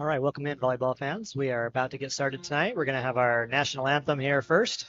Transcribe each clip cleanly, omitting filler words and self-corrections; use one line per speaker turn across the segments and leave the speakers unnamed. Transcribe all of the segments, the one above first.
All right, welcome in, volleyball fans. We are about to get started tonight. We're going to have our national anthem here first.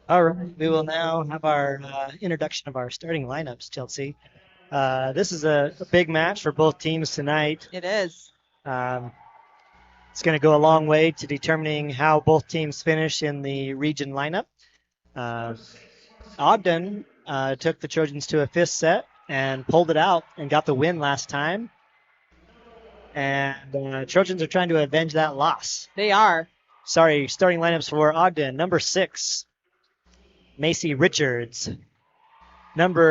All right, we will now have our introduction of our starting lineups, Chelsea. This is a big match for both teams tonight.
It is.
It's going to go a long way to determining how both teams finish in the region lineup. Ogden took the Trojans to a fifth set and pulled it out and got the win last time. And Trojans are trying to avenge that loss.
They are.
Sorry, starting lineups for Ogden. Number 6, Macy Richards. Looks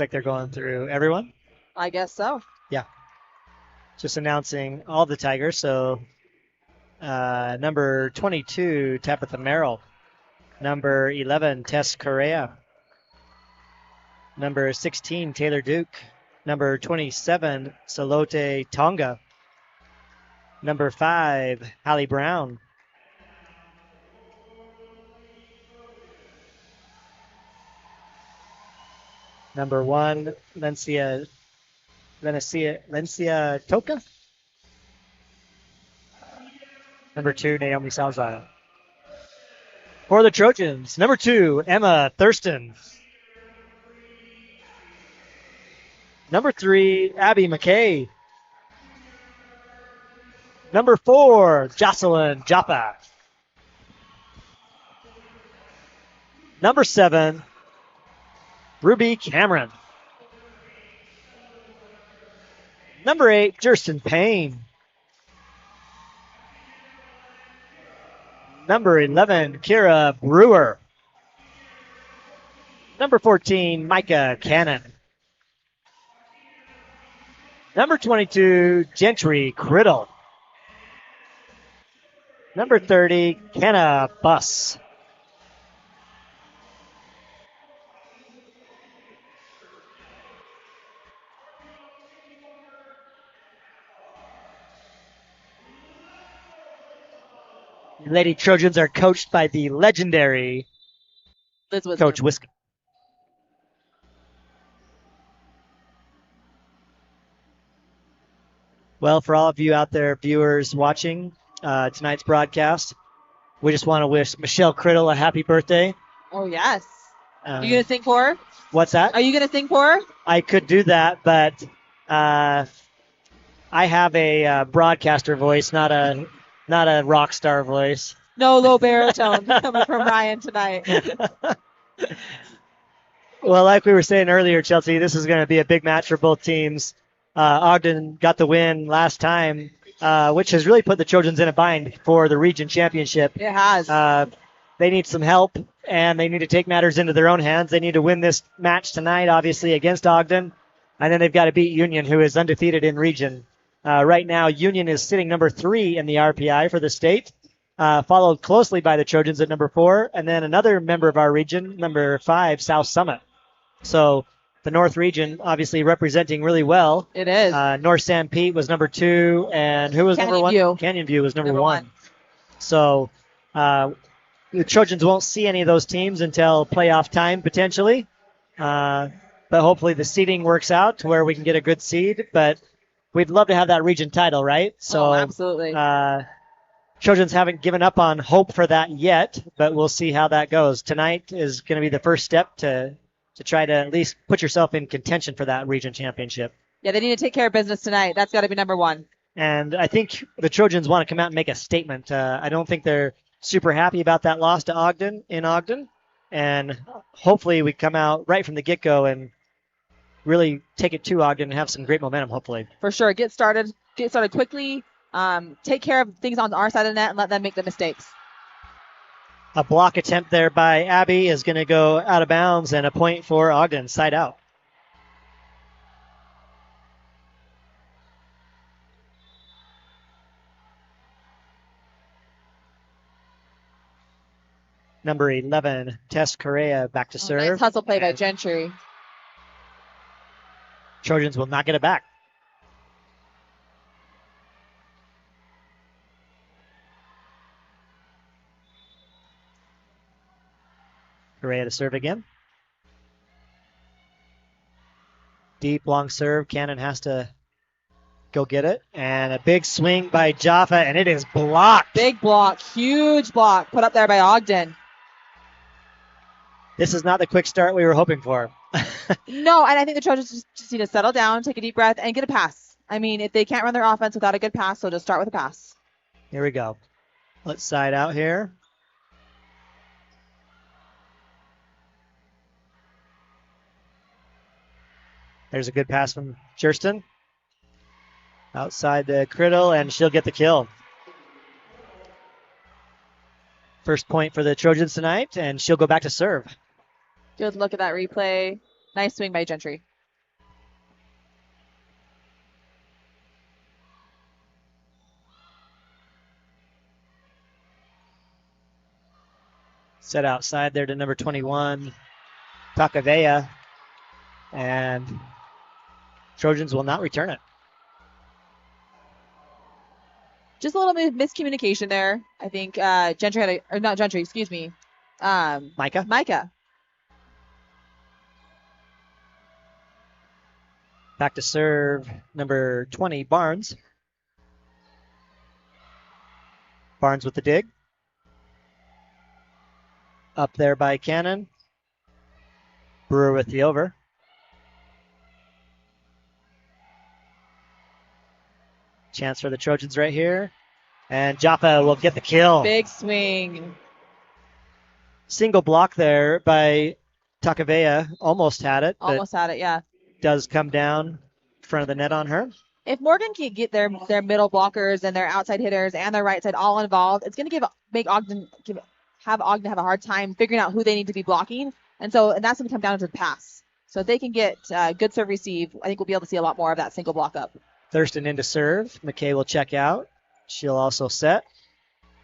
like they're going through everyone.
I guess so.
Yeah. Just announcing all the Tigers. So number 22, Tabitha Merrill. Number 11, Tess Correa. Number 16, Taylor Duke. Number 27, Salote Tonga. Number 5, Hallie Brown. Number 1, Lencia Toka. Number 2, Naomi Salzar. For the Trojans, number 2, Emma Thurston. Number 3, Abby McKay. Number 4, Jocelyn Jaffa. Number 7, Ruby Cameron. Number 8, Jersten Payne. Number 11, Kira Brewer. Number 14, Micah Cannon. Number 22, Gentry Criddle. Number 30, Kenna Buss. Lady Trojans are coached by the legendary Coach Wiscombe. Well, for all of you out there, viewers watching tonight's broadcast, we just want to wish Michelle Criddle a happy birthday.
Oh, yes. Are you going to sing for her?
What's that?
Are you going to sing for her?
I could do that, but I have a broadcaster voice, not a rock star voice.
No low baritone coming from Ryan tonight.
Well, like we were saying earlier, Chelsea, this is going to be a big match for both teams. Ogden got the win last time, which has really put the Trojans in a bind for the region championship.
It has.
They need some help, and they need to take matters into their own hands. They need to win this match tonight, obviously, against Ogden. And then they've got to beat Union, who is undefeated in region. Right now, Union is sitting number 3 in the RPI for the state, followed closely by the Trojans at number 4, and then another member of our region, number 5, South Summit. So the North region, obviously representing really well.
It is.
North San Pete was number 2, and who was number 1?
View.
Canyon View was number 1. So the Trojans won't see any of those teams until playoff time potentially. But hopefully the seeding works out to where we can get a good seed. But we'd love to have that region title, right? So
absolutely.
Trojans haven't given up on hope for that yet, but we'll see how that goes. Tonight is going to be the first step to try to at least put yourself in contention for that region championship.
Yeah, they need to take care of business tonight. That's got to be number 1.
And I think the Trojans want to come out and make a statement. I don't think they're super happy about that loss to Ogden in Ogden. And hopefully we come out right from the get-go and really take it to Ogden and have some great momentum, hopefully.
For sure. Get started quickly. Take care of things on our side of the net and let them make the mistakes.
A block attempt there by Abby is going to go out of bounds, and a point for Ogden, side out. Number 11, Tess Correa back to serve.
Nice hustle play by Gentry.
Trojans will not get it back. Correa to serve again. Deep, long serve. Cannon has to go get it. And a big swing by Jaffa, and it is blocked.
Big block. Huge block put up there by Ogden.
This is not the quick start we were hoping for.
No, and I think the Trojans just need to settle down, take a deep breath, and get a pass. I mean, if they can't run their offense without a good pass, so just start with a pass.
Here we go. Let's side out here. There's a good pass from Jersten. Outside the criddle, and she'll get the kill. First point for the Trojans tonight, and she'll go back to serve.
Good look at that replay. Nice swing by Gentry.
Set outside there to number 21, Takavea, and Trojans will not return it.
Just a little bit of miscommunication there. I think Gentry had or not Gentry, excuse me. Micah.
Back to serve number 20, Barnes. Barnes with the dig. Up there by Cannon. Brewer with the over. Chance for the Trojans right here. And Jaffa will get the kill.
Big swing.
Single block there by Takavea. Almost had it.
Almost had it, yeah.
Does come down in front of the net on her.
If Morgan can get their middle blockers and their outside hitters and their right side all involved, it's going to have Ogden have a hard time figuring out who they need to be blocking. And that's going to come down to the pass. So if they can get good serve receive, I think we'll be able to see a lot more of that single block up.
Thurston in to serve. McKay will check out. She'll also set.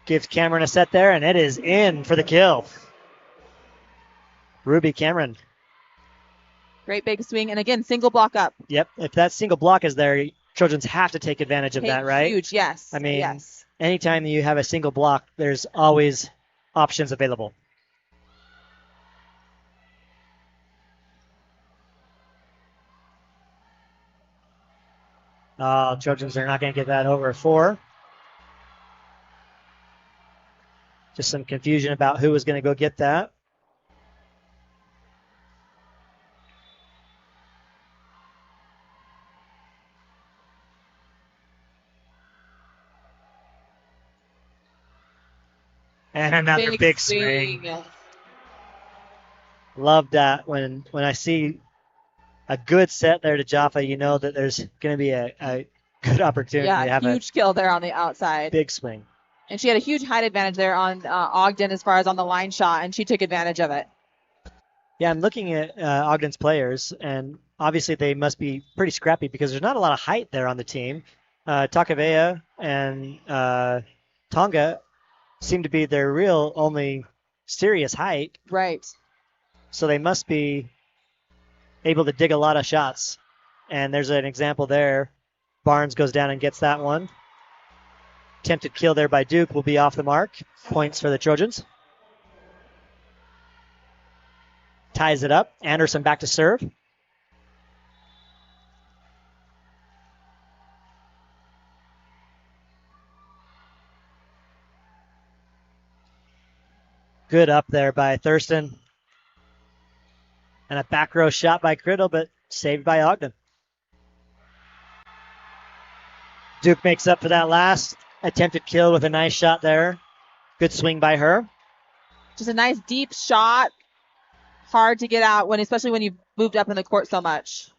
Gives Cameron a set there, and it is in for the kill. Ruby Cameron.
Great big swing, and again, single block up.
Yep, if that single block is there, Trojans have to take advantage of that, right?
Huge, yes.
I mean,
yes.
Anytime you have a single block, there's always options available. Trojans are not going to get that over 4. Just some confusion about who was going to go get that. And another big swing. Love that when I see a good set there to Jaffa, you know that there's going to be a good opportunity to have
huge kill there on the outside.
Big swing.
And she had a huge height advantage there on Ogden as far as on the line shot, and she took advantage of it.
Yeah, I'm looking at Ogden's players, and obviously they must be pretty scrappy because there's not a lot of height there on the team. Takavea and Tonga seem to be their real only serious height.
Right.
So they must be able to dig a lot of shots. And there's an example there. Barnes goes down and gets that one. Attempted kill there by Duke will be off the mark. Points for the Trojans. Ties it up. Anderson back to serve. Good up there by Thurston. And a back row shot by Criddle, but saved by Ogden. Duke makes up for that last attempted kill with a nice shot there. Good swing by her.
Just a nice deep shot. Hard to get out when, especially when you've moved up in the court so much.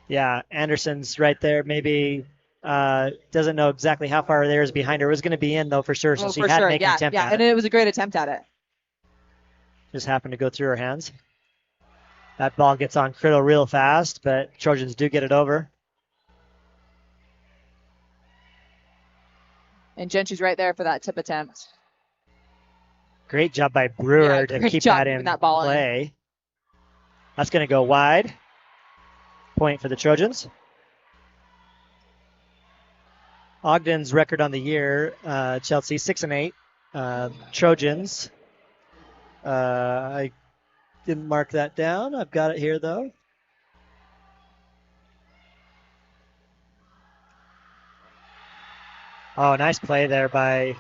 Yeah, Anderson's right there. Maybe doesn't know exactly how far there is behind her. It was going to be in though for sure, so she had to make an attempt at
and it was a great attempt at it.
Just happened to go through her hands. That ball gets on Criddle real fast, but Trojans do get it over.
And Gentry's right there for that tip attempt.
Great job by Brewer to keep that in play. That's going to go wide. Point for the Trojans. Ogden's record on the year, Chelsea 6-8. Trojans, I didn't mark that down. I've got it here though. Oh, nice play there by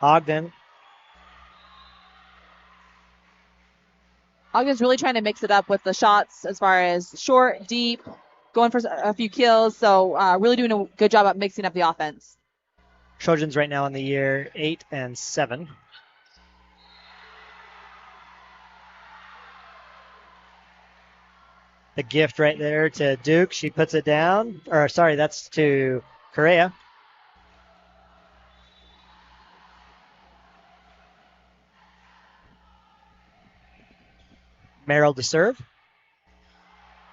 Ogden.
Ogden's really trying to mix it up with the shots as far as short, deep, going for a few kills. So really doing a good job at mixing up the offense.
Trojans right now in the year 8-7. The gift right there to Duke. She puts it down. Or sorry, that's to Correa. Merrill to serve.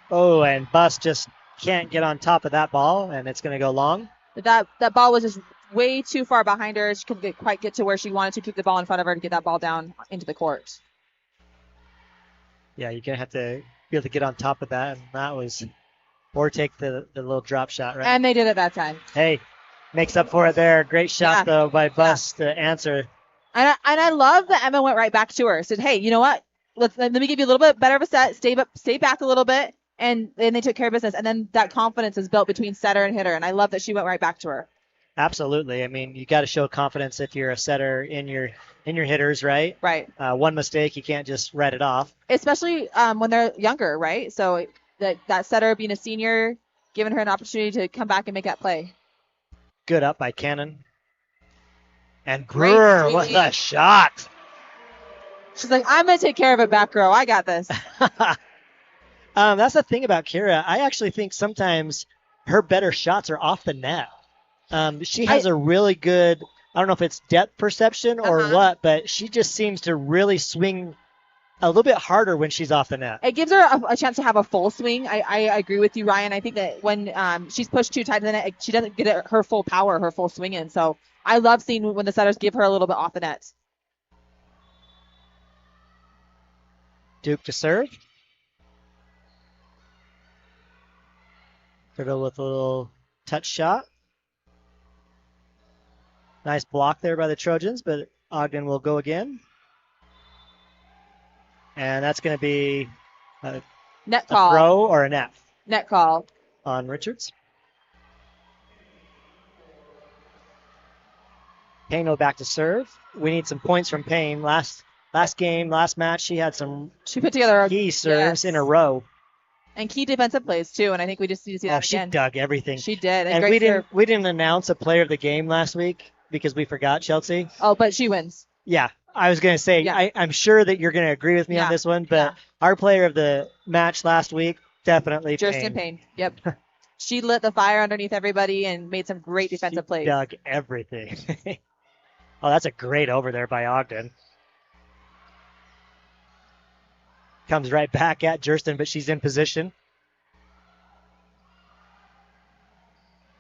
Oh, and Bus just can't get on top of that ball, and it's going to go long.
That ball was just way too far behind her. She couldn't quite get to where she wanted to keep the ball in front of her to get that ball down into the court.
Yeah, you're going to have to be able to get on top of that, and that was, or take the little drop shot, right?
And they did it that time.
Hey, makes up for it there. Great shot, though, by Bus to answer.
And I love that Emma went right back to her. Said, hey, you know what? Let me give you a little bit better of a set. Stay back a little bit. And then they took care of business. And then that confidence is built between setter and hitter. And I love that she went right back to her.
Absolutely. I mean, you got to show confidence if you're a setter in your hitters, right?
Right.
One mistake, you can't just write it off.
Especially when they're younger, right? So that setter being a senior, giving her an opportunity to come back and make that play.
Good up by Cannon. And Brewer, what a shot.
She's like, I'm going to take care of it back row. I got this.
That's the thing about Kira. I actually think sometimes her better shots are off the net. She has a really good, I don't know if it's depth perception or what, but she just seems to really swing a little bit harder when she's off the net.
It gives her a chance to have a full swing. I agree with you, Ryan. I think that when she's pushed too tight to the net, she doesn't get her full power, her full swing in. So I love seeing when the setters give her a little bit off the net.
Duke to serve. Criddle with a little touch shot. Nice block there by the Trojans, but Ogden will go again. And that's going to be
net call.
A throw or a net?
Net call.
On Richards. Payne back to serve. We need some points from Payne. Last match, she had
she put together
key serves in a row.
And key defensive plays, too, and I think we just need to see that again.
She dug everything.
She did.
And we didn't announce a player of the game last week because we forgot, Chelsea.
Oh, but she wins.
Yeah, I was going to say, I'm sure that you're going to agree with me on this one, but our player of the match last week, definitely
Kirsten Payne. Yep. She lit the fire underneath everybody and made some great defensive plays.
Dug everything. Oh, that's a great over there by Ogden. Comes right back at Jurston, but she's in position.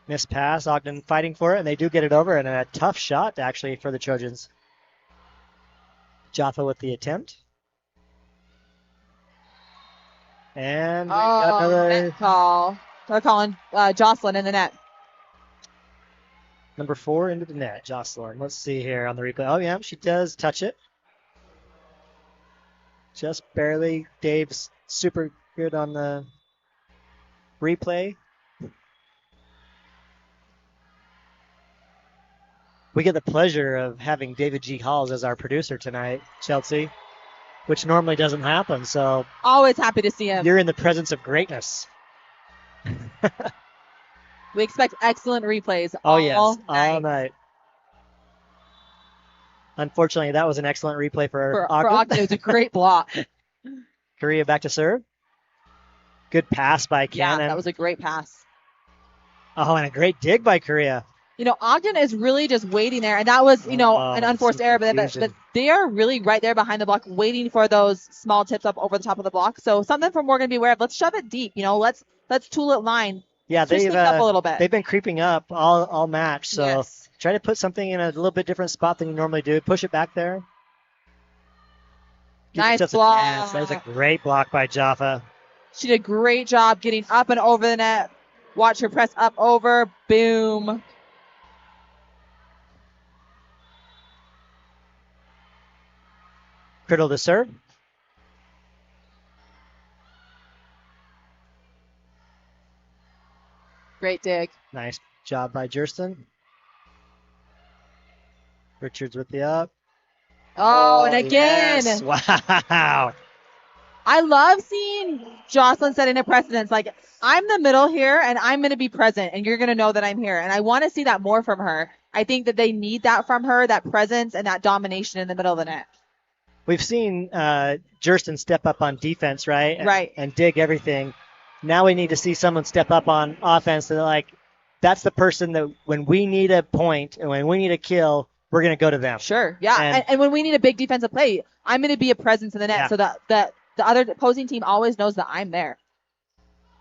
Missed pass. Ogden fighting for it, and they do get it over, and a tough shot, actually, for the Trojans. Jaffa with the attempt. And we got another
net call. They're calling Jocelyn in the net.
number 4 into the net, Jocelyn. Let's see here on the replay. Oh, yeah, she does touch it. Just barely. Dave's super good on the replay. We get the pleasure of having David G. Halls as our producer tonight, Chelsea, which normally doesn't happen. So
always happy to see him.
You're in the presence of greatness.
We expect excellent replays.
All night. Unfortunately, that was an excellent replay for Ogden.
For Ogden, it was a great block.
Korea back to serve. Good pass by Cannon.
Yeah, that was a great pass.
Oh, and a great dig by Korea.
Ogden is really just waiting there, and that was, an unforced error, but they are really right there behind the block, waiting for those small tips up over the top of the block. So something for Morgan to be aware of. Let's shove it deep. Let's tool it line.
Yeah,
they've up a little bit.
They've been creeping up all match. So Try to put something in a little bit different spot than you normally do. Push it back there.
Nice block.
That was a great block by Jaffa.
She did a great job getting up and over the net. Watch her press up over. Boom.
Criddle to serve.
Great dig.
Nice job by Jurston. Richards with the up.
Oh, and again.
Yes. Wow.
I love seeing Jocelyn setting a precedence. Like, I'm the middle here, and I'm going to be present, and you're going to know that I'm here. And I want to see that more from her. I think that they need that from her, that presence and that domination in the middle of the net.
We've seen Jurston step up on defense, right?
Right.
And dig everything. Now we need to see someone step up on offense. And that's the person that when we need a point and when we need a kill, we're going to go to them.
Sure. Yeah. And when we need a big defensive play, I'm going to be a presence in the net so that the other opposing team always knows that I'm there.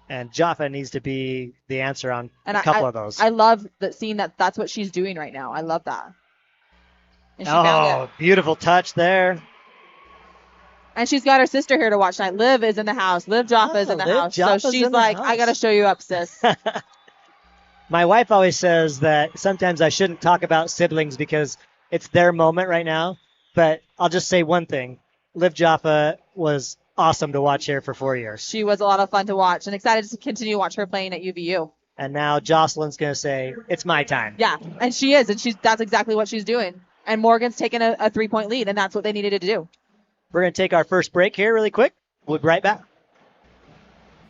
And Jaffa needs to be the answer on a couple of those.
I love seeing that's what she's doing right now. I love that. And she found it.
Beautiful touch there.
And she's got her sister here to watch tonight. Liv is in the house. Liv Jaffa is in the house.
Jaffa's
so she's like, I got to show you up, sis.
My wife always says that sometimes I shouldn't talk about siblings because it's their moment right now. But I'll just say one thing. Liv Jaffa was awesome to watch here for 4 years.
She was a lot of fun to watch and excited to continue to watch her playing at UVU.
And now Jocelyn's going to say, it's my time.
Yeah, and she is. And that's exactly what she's doing. And Morgan's taking a 3-point lead, and that's what they needed to do.
We're going to take our first break here really quick. We'll be right back.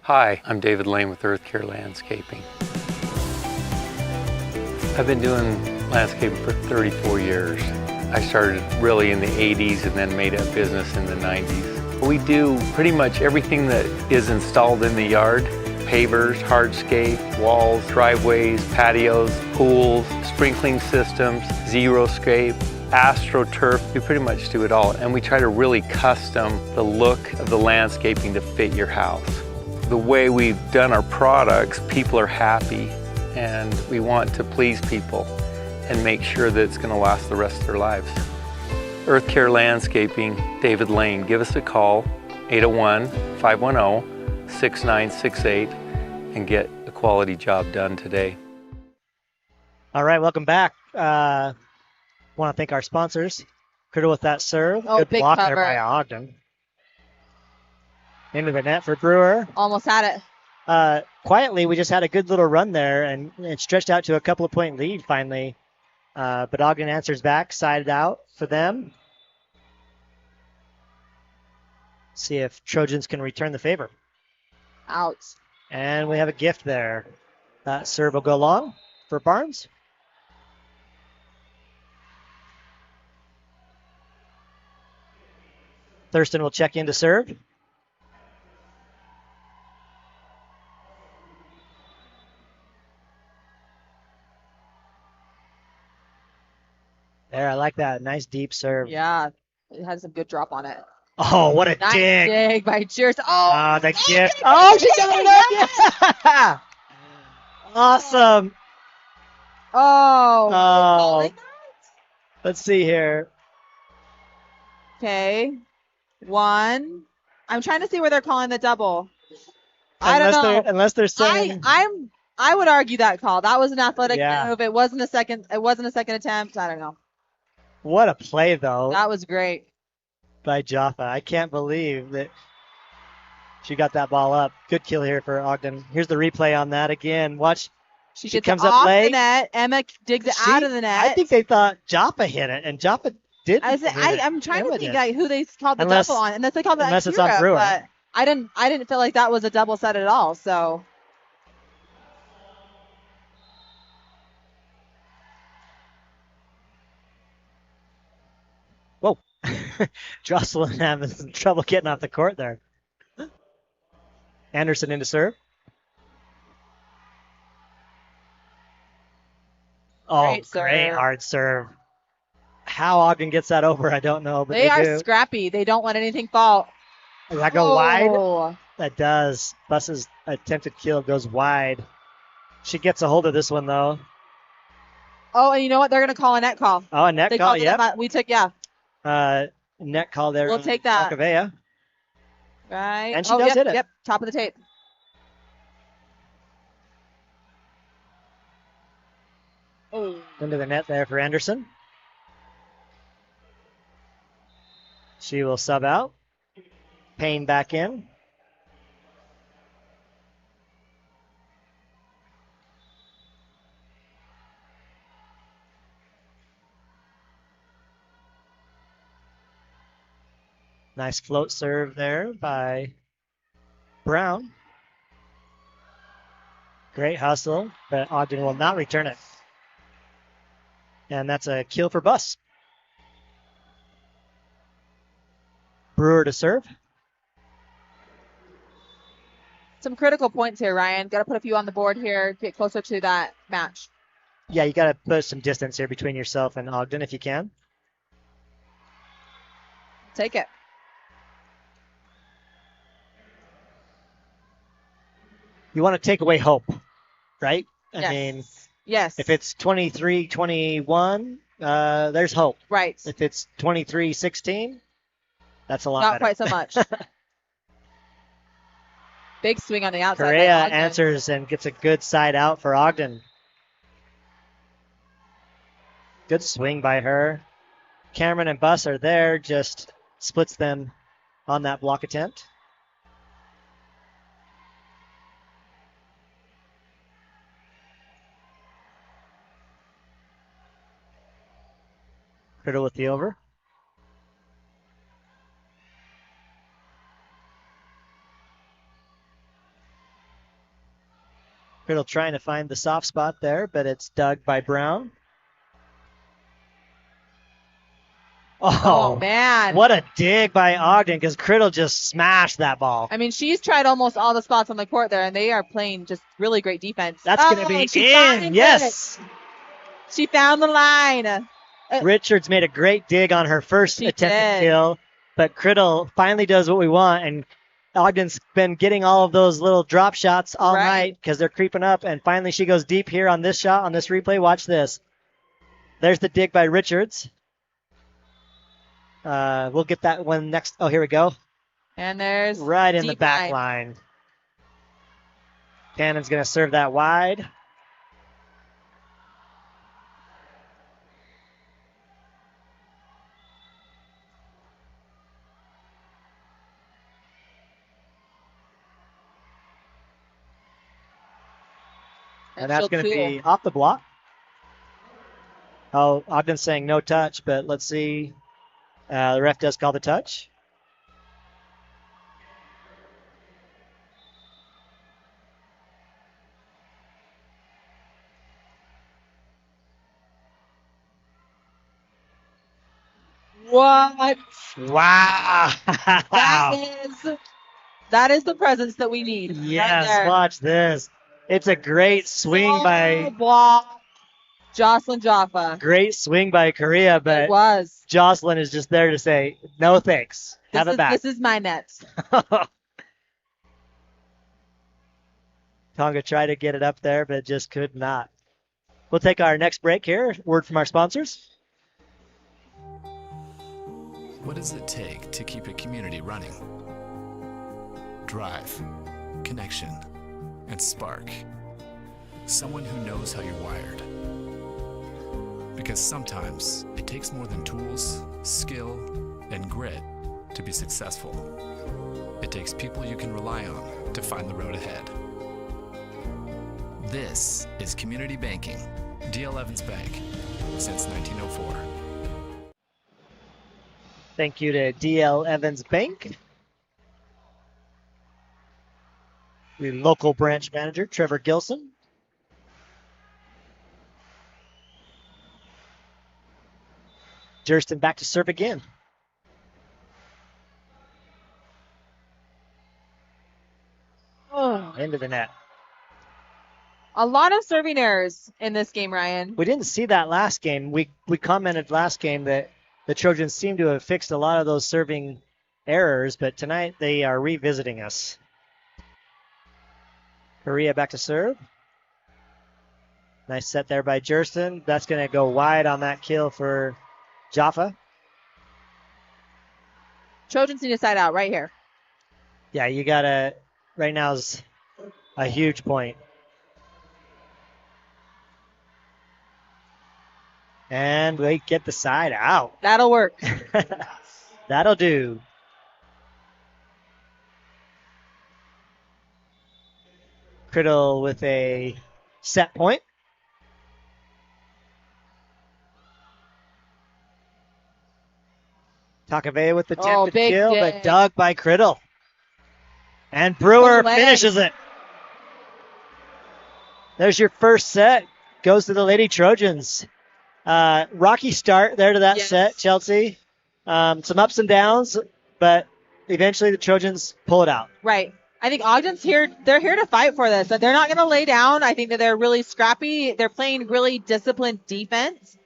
Hi, I'm David Lane with Earth Care Landscaping. I've been doing landscaping for 34 years. I started really in the 80s and then made a business in the 90s. We do pretty much everything that is installed in the yard: pavers, hardscape, walls, driveways, patios, pools, sprinkling systems, xeriscape, AstroTurf. We pretty much do it all, and we try to really custom the look of the landscaping to fit your house. The way we've done our products, people are happy, and we want to please people and make sure that it's going to last the rest of their lives. Earth Care Landscaping, David Lane. Give us a call, 801-510-6968, and get a quality job done today.
All right, welcome back. Want to thank our sponsors. Criddle with that serve.
Oh,
good
big
block
cover
there by Ogden. Into the net for Brewer.
Almost had it.
Quietly, we just had a good little run there, and it stretched out to a couple of point lead finally. But Ogden answers back, sided out for them. See if Trojans can return the favor.
Out.
And we have a gift there. That serve will go long for Barnes. Thurston will check in to serve. There, I like that. Nice deep serve.
Yeah, it had some good drop on it.
Oh, what a
nice
dig.
Dig by Cheers. Oh,
the gift. Oh, she got it up. Yeah. Awesome.
Oh.
Let's see here.
Okay. 1. I'm trying to see where they're calling the double. I don't know.
Unless they're saying.
I would argue that call. That was an athletic
Yeah.
move. It wasn't a second attempt. I don't know.
What a play, though,
That was great.
by Jaffa. I can't believe that she got that ball up. Good kill here for Ogden. Here's the replay on that again. Watch.
She
She
gets
comes
it
up
off
late.
the net. Emma digs it out of the net.
I think they thought Jaffa hit it, and Jaffa didn't.
I'm trying to think
did.
who they called the
Unless-
double on, unless they called it
unless it's on
Akira,
Brewer.
but I didn't feel like that was a double set at all. So
Whoa. Jocelyn having some trouble getting off the court there. Anderson into serve. Oh,
Great serve.
great hard serve. How Ogden gets that over, I don't know, but
they are
do.
scrappy. They don't let anything fall.
Does that go wide?
Oh.
That does. Bus's attempted kill goes wide. She gets a hold of this one, though.
Oh, and you know what? They're going to call a net call.
Oh, a net
They
call,
called it
yep.
we took, yeah.
Net call there.
We'll
on
take that.
Acavea.
Right.
And she does hit it.
Yep, top of the tape. Oh.
Into the net there for Anderson. She will sub out. Payne back in. Nice float serve there by Brown. Great hustle, but Ogden will not return it. And that's a kill for Bus. Brewer to serve.
Some critical points here, Ryan. Got to put a few on the board here. Get closer to that match.
Yeah, you got to put some distance here between yourself and Ogden if you can.
Take it.
You want to take away hope, right? I
Yes.
mean,
Yes.
if it's 23-21, there's hope.
right.
If it's 23-16, that's a lot
Not
better.
quite so much. Big swing on the outside. by
Correa
Ogden.
answers and gets a good side out for Ogden. Good swing by her. Cameron and Bus are there, just splits them on that block attempt. Criddle with the over. Criddle trying to find the soft spot there, but it's dug by Brown.
Oh, man.
What a dig by Ogden, because Criddle just smashed that ball.
I mean, she's tried almost all the spots on the court there, and they are playing just really great defense.
That's going to be
she
in.
found
Yes.
it. She found the line.
Richards made a great dig on her first
She
attempted
did.
kill, but Criddle finally does what we want, and Ogden's been getting all of those little drop shots all
Right.
night because they're creeping up, and finally she goes deep here on this shot, on this replay. Watch this. There's the dig by Richards. We'll get that one next. Oh, here we go.
And there's
Right in the
deep
back
line.
line. Cannon's going to serve that wide. And that's
she'll
going to
tool.
be off the block. Oh, Ogden's saying no touch, but let's see. The ref does call the touch.
What?
Wow.
That is the presence that we need. right
Yes,
there.
watch this. It's a great swing
So
by
blocked. Jocelyn Jaffa.
great swing by Correa,
It
but
was.
Jocelyn is just there to say no thanks. Have it back.
This is my net.
Tonga tried to get it up there, but just could not. We'll take our next break here. Word from our sponsors.
What does it take to keep a community running? Drive. connection, and spark. Someone who knows how you're wired. Because sometimes it takes more than tools, skill, and grit to be successful. It takes people you can rely on to find the road ahead. This is community banking. D.L. Evans Bank, since 1904.
Thank you to D.L. Evans Bank. The local branch manager, Trevor Gilson. Jurston back to serve again.
Oh,
Into the net.
a lot of serving errors in this game, Ryan.
We didn't see that last game. We commented last game that the Trojans seem to have fixed a lot of those serving errors, but tonight they are revisiting us. Correa back to serve. Nice set there by Jurston. That's going to go wide on that kill for Jaffa.
Trojans need a side out right here.
Yeah, you got to, right now is a huge point. And we get the side out.
That'll work.
That'll do. Criddle with a set point. Takave with the 10th
big
kill,
dig.
but dug by Criddle. And Brewer
Leg.
finishes it. There's your first set. Goes to the Lady Trojans. Rocky start there to that
Yes.
set, Chelsea. Some ups and downs, but eventually the Trojans pull it out.
Right. I think Ogden's here. They're here to fight for this. They're not going to lay down. I think that they're really scrappy. They're playing really disciplined defense.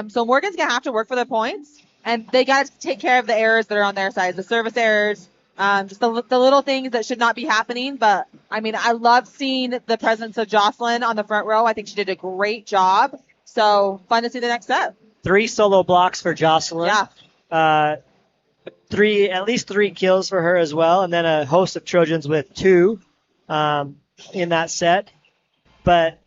So Morgan's going to have to work for the points. And they got to take care of the errors that are on their side, the service errors, just the little things that should not be happening. But, I mean, I love seeing the presence of Jocelyn on the front row. I think she did a great job. So fun to see the next set.
3 solo blocks for Jocelyn.
Yeah.
At least three kills for her as well, and then a host of Trojans with 2 in that set. But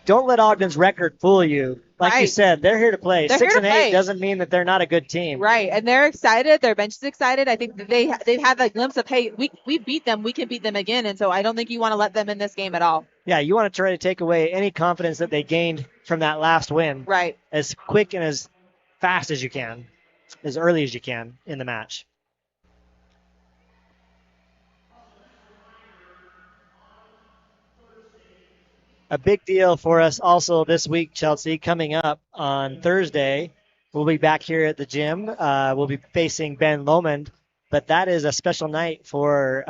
don't let Ogden's record fool you. Like you
Right.
said, they're here to play.
They're
6
here
and
to
8
play.
doesn't mean that they're not a good team.
Right, and they're excited. Their bench is excited. I think that they've had that glimpse of, hey, we beat them. We can beat them again. And so I don't think you want to let them in this game at all.
Yeah, you want to try to take away any confidence that they gained from that last win
Right.
as quick and as fast as you can, as early as you can in the match. A big deal for us also this week, Chelsea, coming up on Thursday. We'll be back here at the gym. We'll be facing Ben Lomond, but that is a special night for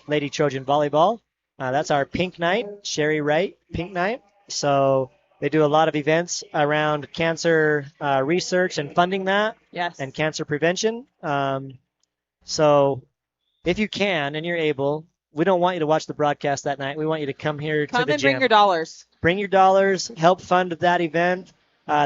Lady Trojan Volleyball. That's our pink night, Sherry Wright pink night. So they do a lot of events around cancer research and funding that
Yes.
and cancer prevention. So if you can and you're able, we don't want you to watch the broadcast that night. We want you to come here to
Come
the
and
gym.
bring your dollars.
Bring your dollars, help fund that event.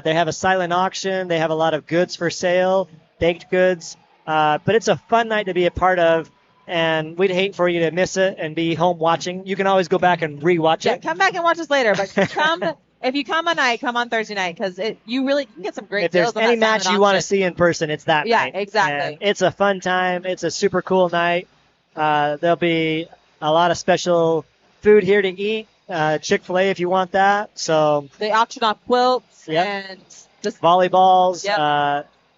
They have a silent auction. They have a lot of goods for sale, baked goods. But it's a fun night to be a part of, and we'd hate for you to miss it and be home watching. You can always go back and rewatch
Yeah,
it.
come back and watch us later. But come if you come come on Thursday night because you can get some great
If there's
deals on
any
that
match
silent
you want to
auction.
see in person, it's that
Yeah,
night.
exactly.
And it's a fun time. It's a super cool night. There'll be a lot of special food here to eat. Chick-fil-A if you want that. So
They auction off quilts
Yep.
and just
volleyballs,
Yep.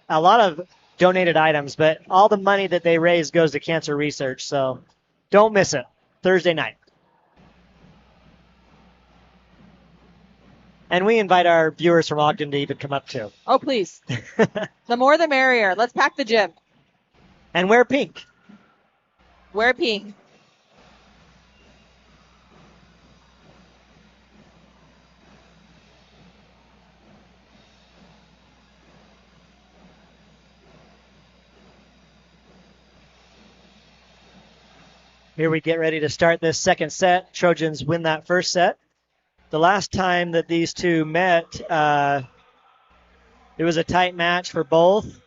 a lot of donated items, but all the money that they raise goes to cancer research. So don't miss it. Thursday night. And we invite our viewers from Ogden to even come up too.
oh please, the more the merrier. Let's pack the gym.
And wear pink.
Wear pink.
Here we get ready to start this second set. Trojans win that first set. The last time that these two met, it was a tight match for both.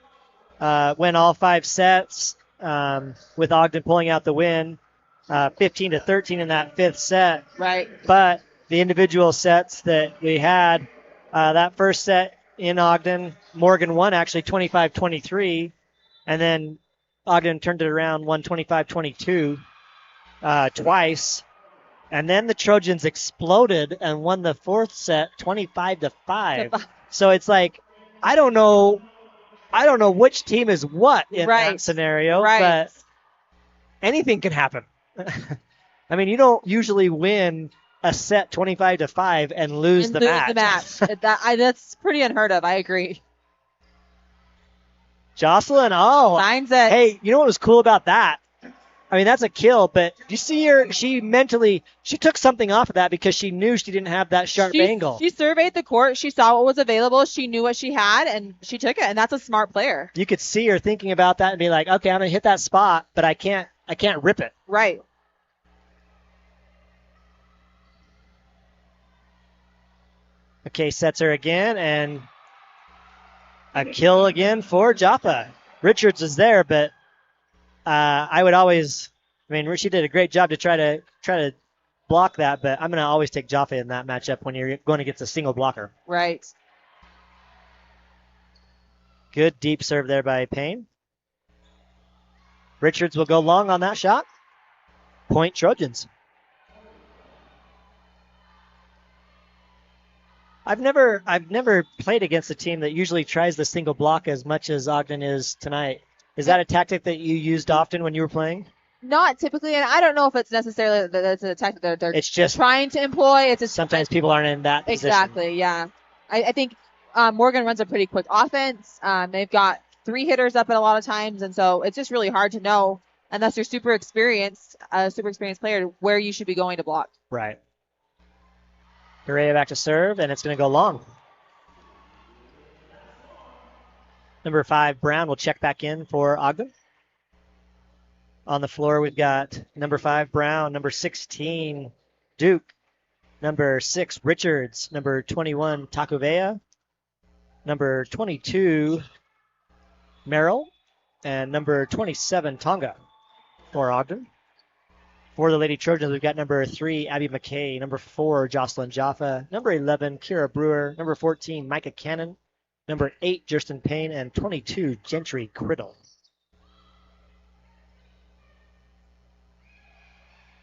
Went all 5 sets with Ogden pulling out the win. 15-13 in that fifth set.
Right.
But the individual sets that we had, that first set in Ogden, Morgan won actually 25-23, and then Ogden turned it around, won 25-22 twice. And then the Trojans exploded and won the fourth set 25-5. So it's like, I don't know which team is what in that scenario, but anything can happen. I mean, you don't usually win a set 25-5 and lose the match.
That's pretty unheard of. I agree.
Jocelyn,
finds it.
Hey, you know what was cool about that? I mean, that's a kill, but you see her, she took something off of that because she knew she didn't have that sharp angle.
She surveyed the court. She saw what was available. She knew what she had, and she took it, and that's a smart player.
You could see her thinking about that and be like, okay, I'm going to hit that spot, but I can't rip it.
Right.
Okay, sets her again, and a kill again for Jaffa. Richards is there, but she did a great job to try to block that, but I'm going to always take Jaffa in that matchup when you're going against a single blocker.
Right.
Good deep serve there by Payne. Richards will go long on that shot. Point Trojans. I've never played against a team that usually tries the single block as much as Ogden is tonight. Is that a tactic that you used often when you were playing?
Not typically, and I don't know if it's necessarily that's a tactic that they're
it's just
trying to employ.
Sometimes people aren't in that position.
Exactly, yeah. I think Morgan runs a pretty quick offense. They've got 3 hitters up at a lot of times, and so it's just really hard to know, unless you're super experienced player, where you should be going to block.
Right. Correa back to serve, and it's going to go long. Number 5, Brown, will check back in for Ogden. On the floor, we've got number 5, Brown, number 16, Duke, number 6, Richards, number 21, Takuvea, number 22, Merrill, and number 27, Tonga for Ogden. For the Lady Trojans, we've got number 3, Abby McKay, number 4, Jocelyn Jaffa, number 11, Kira Brewer, number 14, Micah Cannon, number 8, Jersten Payne, and 22, Gentry Criddle.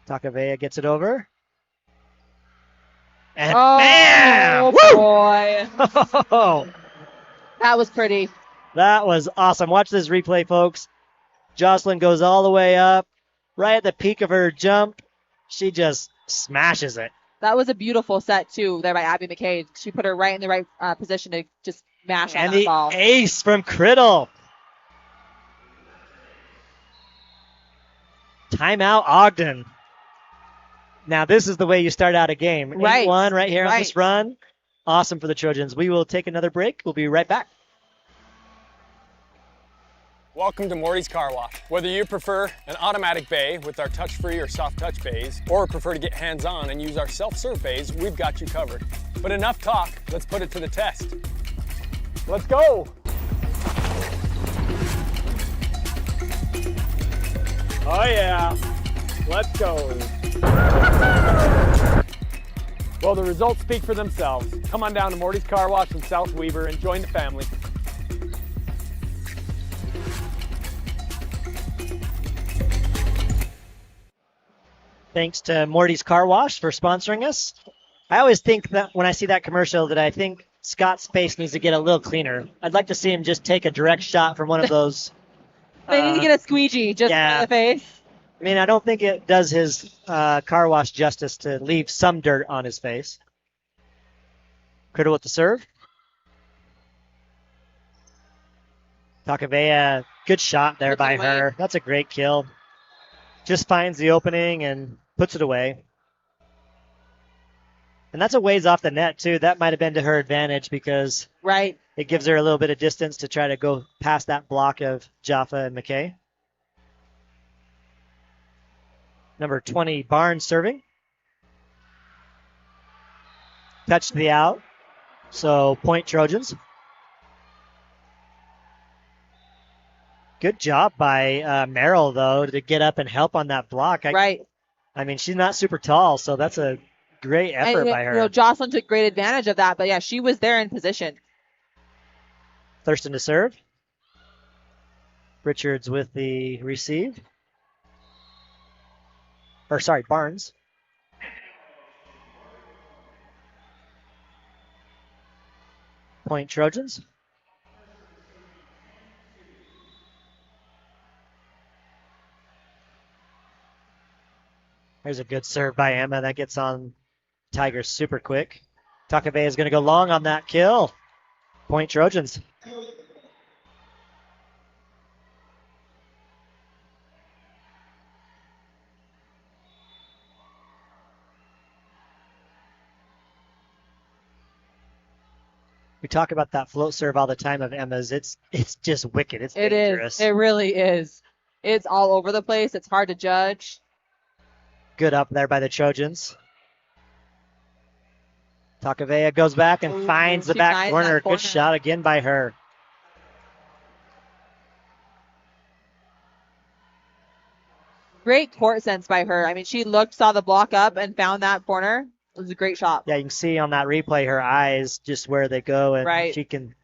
Takavea gets it over. And bam!
Boy. That was pretty.
That was awesome. Watch this replay, folks. Jocelyn goes all the way up. Right at the peak of her jump, she just smashes it.
That was a beautiful set, too, there by Abby McKay. She put her right in the right position to just mash on that ball.
And the ace from Criddle. Timeout, Ogden. Now, this is the way you start out a game.
Right.
8-1 right here on this run. Awesome for the Trojans. We will take another break. We'll be right back.
Welcome to Morty's Car Wash. Whether you prefer an automatic bay with our touch-free or soft touch bays, or prefer to get hands-on and use our self-serve bays, we've got you covered. But enough talk, let's put it to the test. Let's go! Oh yeah, let's go. Well, the results speak for themselves. Come on down to Morty's Car Wash in South Weaver and join the family.
Thanks to Morty's Car Wash for sponsoring us. I always think that when I see that commercial that I think Scott's face needs to get a little cleaner. I'd like to see him just take a direct shot from one of those.
They need to get a squeegee just in the face.
I mean, I don't think it does his car wash justice to leave some dirt on his face. Criddle with the serve. Takavea, good shot there by her. That's a great kill. Just finds the opening and puts it away. And that's a ways off the net, too. That might have been to her advantage because it gives her a little bit of distance to try to go past that block of Jaffa and McKay. Number 20, Barnes serving. Touched the out. So point Trojans. Good job by Merrill, though, to get up and help on that block. I mean, she's not super tall, so that's a great effort
And,
by her.
Jocelyn took great advantage of that, but yeah, she was there in position.
Thurston to serve. Richards with the receive. Or sorry, Barnes. Point Trojans. There's a good serve by Emma. That gets on Tigers super quick. Takave is going to go long on that kill. Point Trojans. We talk about that float serve all the time of Emma's. It's just wicked. It's dangerous.
It really is. It's all over the place. It's hard to judge.
Good up there by the Trojans. Takavea goes back and finds the back corner. Good shot again by her.
Great court sense by her. I mean, she saw the block up and found that corner. It was a great shot.
Yeah, you can see on that replay her eyes just where they go, and
right.
you can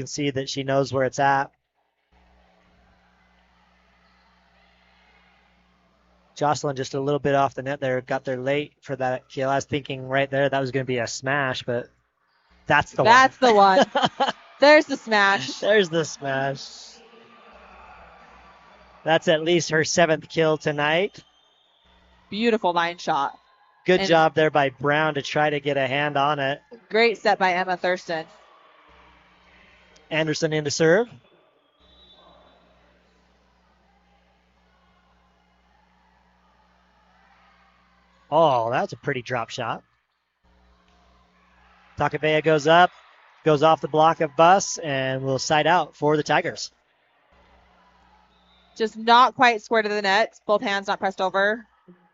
see that she knows where it's at. Jocelyn just a little bit off the net there, got there late for that kill. I was thinking right there that was going to be a smash, but that's the one.
That's the one. There's the smash.
There's the smash. That's at least her 7th kill tonight.
Beautiful line shot.
Good job there by Brown to try to get a hand on it.
Great set by Emma Thurston.
Anderson in to serve. Oh, that's a pretty drop shot. Takavea goes up, goes off the block of Bus, and will side out for the Tigers.
Just not quite square to the net. Both hands not pressed over,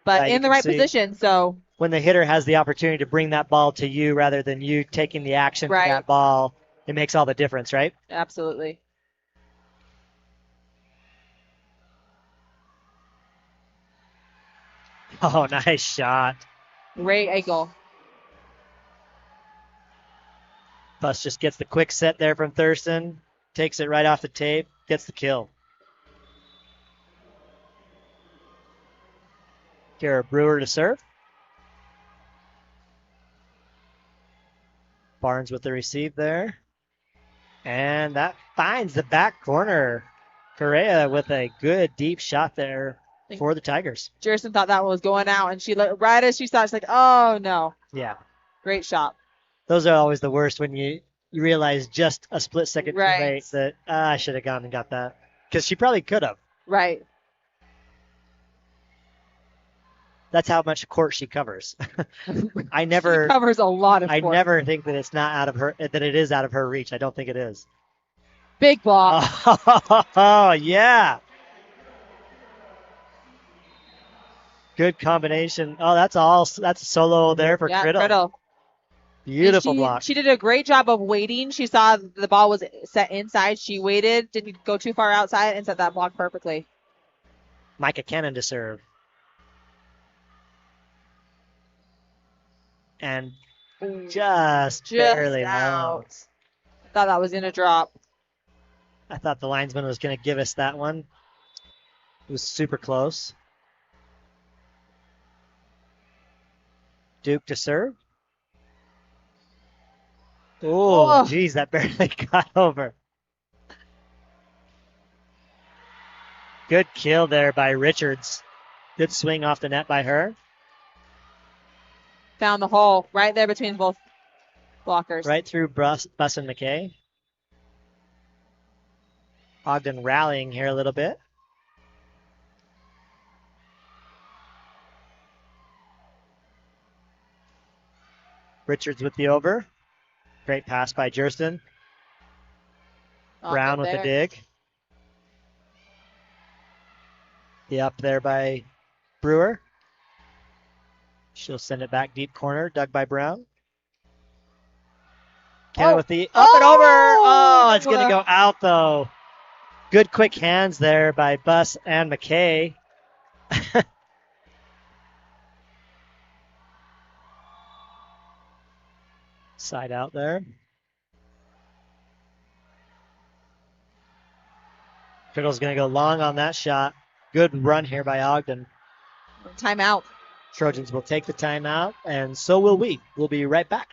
but in the right position. So
when the hitter has the opportunity to bring that ball to you rather than you taking the action for that ball, it makes all the difference, right?
Absolutely.
Oh, nice shot.
Great angle.
Bus just gets the quick set there from Thurston, takes it right off the tape, gets the kill. Kara Brewer to serve. Barnes with the receive there. And that finds the back corner. Correa with a good deep shot there for the Tigers.
Jerson thought that one was going out, and she right as she saw it, she's like, oh, no.
Yeah.
Great shot.
Those are always the worst when you realize just a split second too late that I should have gone and got that. Because she probably could have.
Right.
That's how much court she covers.
She covers a lot of court.
I never think that it's not out of her, that it is out of her reach. I don't think it is.
Big block.
Oh, yeah. Good combination. Oh, that's a solo there for Criddle. Beautiful block.
She did a great job of waiting. She saw the ball was set inside. She waited, didn't go too far outside, and set that block perfectly.
Micah Cannon to serve. And just barely
out. Thought that was going to drop.
I thought the linesman was going to give us that one. It was super close. Duke to serve. Oh, geez, that barely got over. Good kill there by Richards. Good swing off the net by her.
Found the hole right there between both blockers.
Right through Buss and McKay. Ogden rallying here a little bit. Richards with the over. Great pass by Jersten. Brown with the dig. The up there by Brewer. She'll send it back deep corner, dug by Brown. Cannon with the up and over. Oh, it's going to go out though. Good quick hands there by Buss and McKay. Side out there. Criddle's going to go long on that shot. Good run here by Ogden.
Timeout.
Trojans will take the timeout, and so will we. We'll be right back.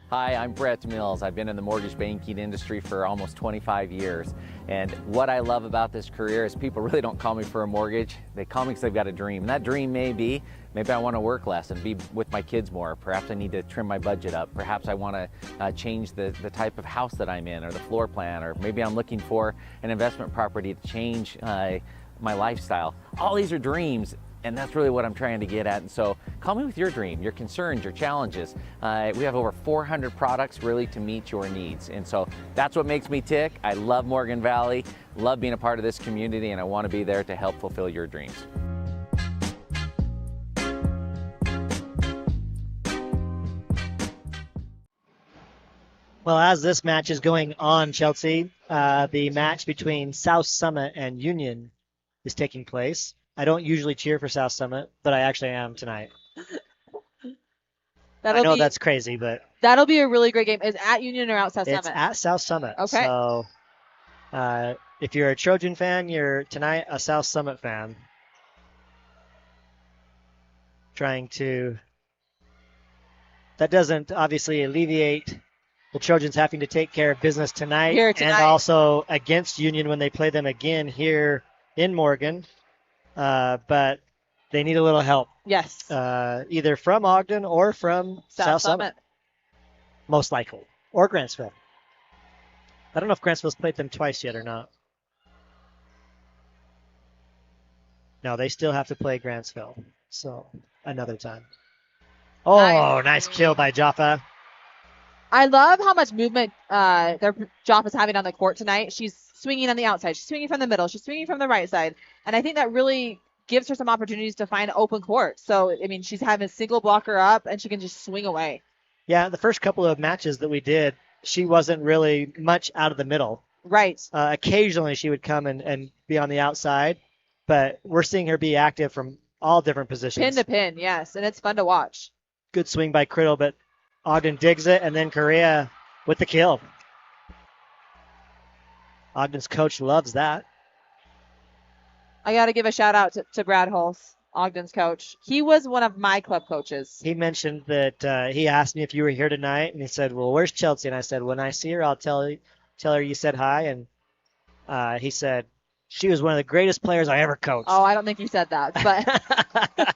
Hi, I'm Brett Mills. I've been in the mortgage banking industry for almost 25 years. And what I love about this career is people really don't call me for a mortgage. They call me because they've got a dream. And that dream may be, maybe I want to work less and be with my kids more. Perhaps I need to trim my budget up. Perhaps I want to change the type of house that I'm in or the floor plan. Or maybe I'm looking for an investment property to change my lifestyle. All these are dreams. And that's really what I'm trying to get at. And so call me with your dream, your concerns, your challenges. We have over 400 products really to meet your needs. And so that's what makes me tick. I love Morgan Valley, love being a part of this community, and I want to be there to help fulfill your dreams.
Well, as this match is going on, Chelsea, the match between South Summit and Union is taking place. I don't usually cheer for South Summit, but I actually am tonight. I know that's crazy, but
that'll be a really great game. Is it at Union or at South Summit?
it's at South Summit.
Okay.
So if you're a Trojan fan, you're tonight a South Summit fan. That doesn't obviously alleviate the Trojans having to take care of business tonight. And also against Union when they play them again here in Morgan. But they need a little help.
Yes.
Either from Ogden or from South Summit. Most likely. Or Grantsville. I don't know if Grantsville's played them twice yet or not. No, they still have to play Grantsville. So, another time. Oh, nice kill by Jaffa.
I love how much movement Jaffa's having on the court tonight. She's swinging on the outside. She's swinging from the middle. She's swinging from the right side. And I think that really gives her some opportunities to find open court. So, I mean, she's having a single blocker up, and she can just swing away.
Yeah, the first couple of matches that we did, she wasn't really much out of the middle.
Right.
Occasionally she would come and be on the outside, but we're seeing her be active from all different positions.
Pin to pin, yes, and it's fun to watch.
Good swing by Criddle, but Ogden digs it, and then Correa with the kill. Ogden's coach loves that.
I got to give a shout out to Brad Hulse, Ogden's coach. He was one of my club coaches.
He mentioned that he asked me if you were here tonight, and he said, well, where's Chelsea? And I said, when I see her, I'll tell her you said hi. And he said, she was one of the greatest players I ever coached.
Oh, I don't think he said that, but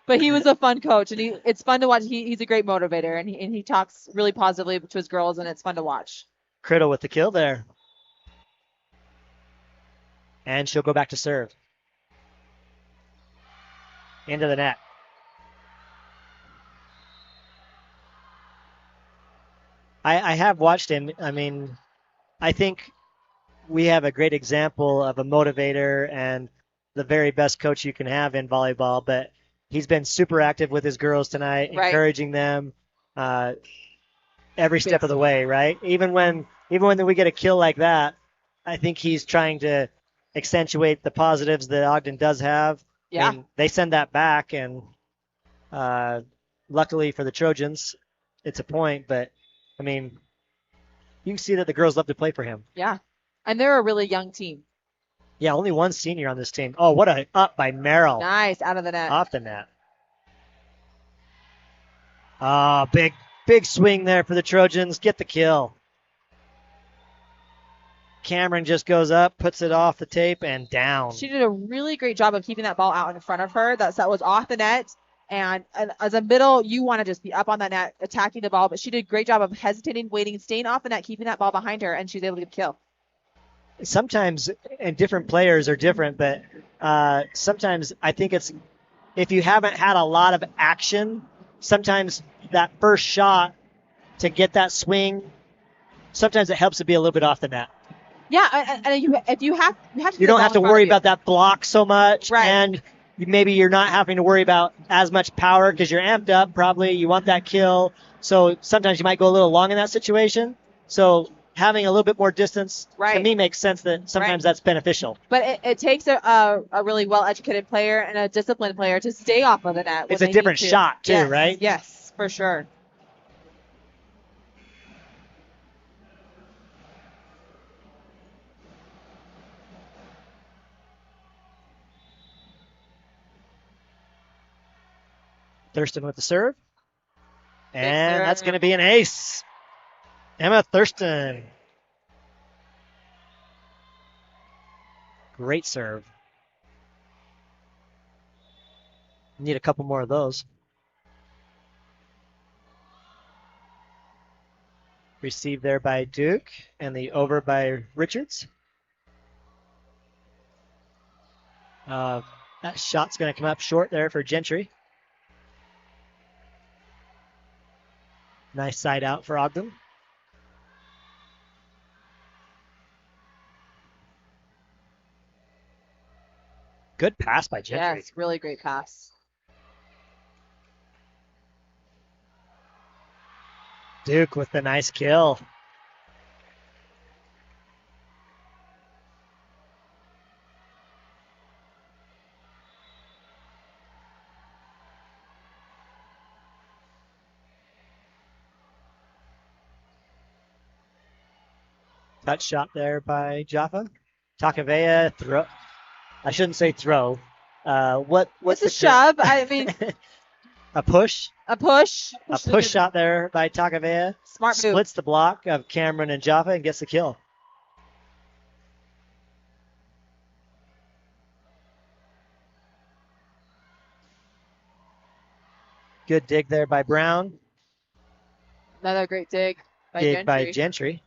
but he was a fun coach, and it's fun to watch. He's a great motivator, and he talks really positively to his girls, and it's fun to watch.
Criddle with the kill there. And she'll go back to serve. Into the net. I have watched him. I mean, I think we have a great example of a motivator and the very best coach you can have in volleyball, but he's been super active with his girls tonight,
right,
encouraging them every step of the way, right? Even when we get a kill like that, I think he's trying to accentuate the positives that Ogden does have.
Yeah.
And they send that back, and luckily for the Trojans, it's a point, but I mean, you can see that the girls love to play for him.
Yeah. And they're a really young team.
Yeah, only one senior on this team. Oh, what a up by Merrill.
Nice, out of the net.
Off the net. Oh, big swing there for the Trojans. Get the kill. Cameron just goes up, puts it off the tape, and down.
She did a really great job of keeping that ball out in front of her. That was off the net. And as a middle, you want to just be up on that net, attacking the ball. But she did a great job of hesitating, waiting, staying off the net, keeping that ball behind her, and she was able to get a kill.
Sometimes, and different players are different, but sometimes I think it's, if you haven't had a lot of action, sometimes that first shot to get that swing, sometimes it helps to be a little bit off the net.
Yeah, and you
don't have to worry about that block so much,
right?
And maybe you're not having to worry about as much power because you're amped up. Probably you want that kill, so sometimes you might go a little long in that situation. So having a little bit more distance, to
Right.
me, makes sense that sometimes that's beneficial.
But it takes a really well-educated player and a disciplined player to stay off of the net.
It's a different shot, too,
yes,
right?
Yes, for sure.
Thurston with the serve.
Big
And that's
serve.
going to be an ace. Emma Thurston. Great serve. Need a couple more of those. Received there by Duke and the over by Richards. That shot's going to come up short there for Gentry. Nice side out for Ogden. Good pass by Gentry.
Yes, really great pass.
Duke with the nice kill. Touch shot there by Jaffa. Takavea throw. I shouldn't say throw. What's
It's a
the
shove. I mean,
a push?
a push.
A push shot there by Takavea.
Smart move.
Splits the block of Cameron and Jaffa and gets the kill. Good dig there by Brown.
Another great dig by
Dig
Gentry.
by Gentry.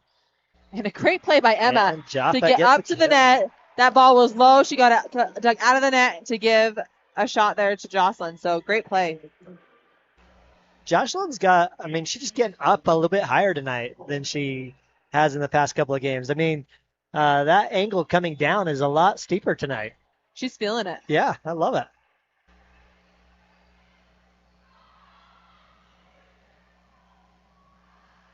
And a great play by Emma
And Jaffa
to get
gets
up to the
kill.
net. That ball was low. She got dug out of the net to give a shot there to Jocelyn. So great play.
Jocelyn's got, she's just getting up a little bit higher tonight than she has in the past couple of games. That angle coming down is a lot steeper tonight.
She's feeling it.
Yeah, I love it.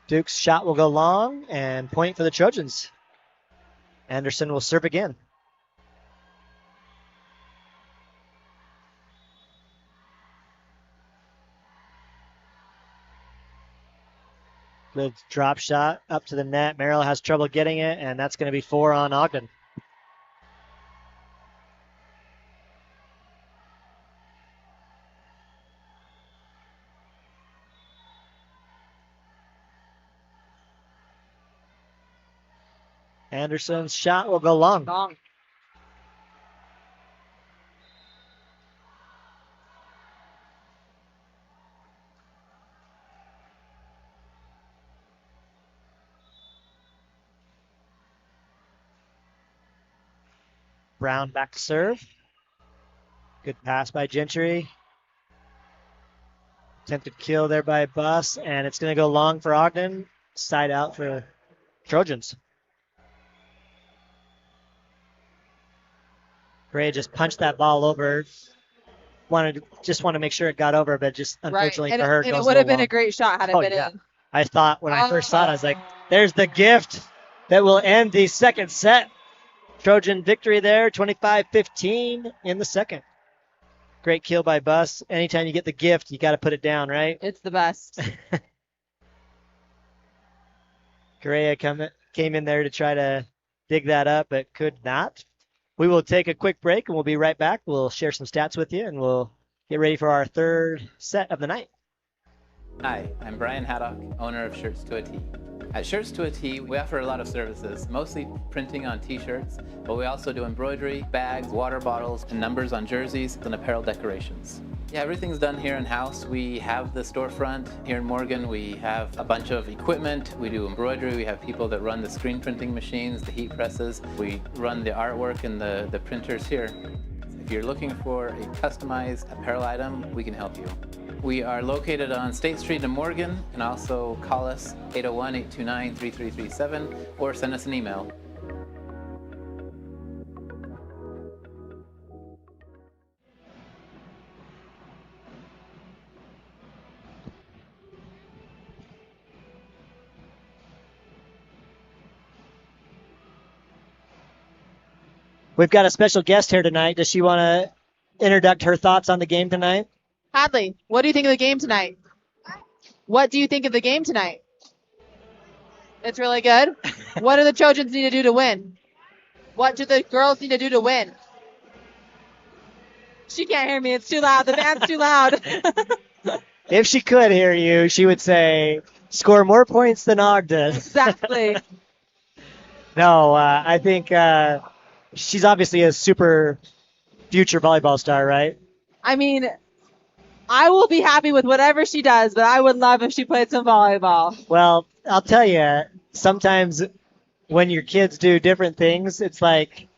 Duke's shot will go long and point for the Trojans. Anderson will serve again. Good drop shot up to the net. Merrill has trouble getting it, and that's going to be 4 on Ogden. Anderson's shot will go long.
Long.
Brown back to serve. Good pass by Gentry. Attempted kill there by Buss, and it's going to go long for Ogden. Side out for Trojans. Gray just punched that ball over. Want to make sure it got over, but just unfortunately
right.
for her,
and
goes
it would have been
long.
a great shot had it been in.
I thought when I first saw it, I was like, there's the gift that will end the second set. Trojan victory there, 25-15 in the second. Great kill by Buss. Anytime you get the gift, you got to put it down, right?
It's the best.
Correa came in there to try to dig that up, but could not. We will take a quick break, and we'll be right back. We'll share some stats with you, and we'll get ready for our third set of the night.
Hi, I'm Brian Haddock, owner of Shirts to a T. At Shirts to a T, we offer a lot of services, mostly printing on t-shirts, but we also do embroidery, bags, water bottles, and numbers on jerseys, and apparel decorations. Yeah, everything's done here in-house. We have the storefront here in Morgan. We have a bunch of equipment. We do embroidery. We have people that run the screen printing machines, the heat presses. We run the artwork and the printers here. If you're looking for a customized apparel item, we can help you. We are located on State Street in Morgan, and also call us 801-829-3337 or send us an email.
We've got a special guest here tonight. Does she want to introduce her thoughts on the game tonight?
Hadley, what do you think of the game tonight? What do you think of the game tonight? It's really good. What do the Trojans need to do to win? What do the girls need to do to win? She can't hear me. It's too loud. The band's too loud.
If she could hear you, she would say, score more points than Ogden.
Exactly.
No, I think she's obviously a super future volleyball star, right?
I mean, I will be happy with whatever she does, but I would love if she played some volleyball.
Well, I'll tell you, sometimes when your kids do different things, it's like,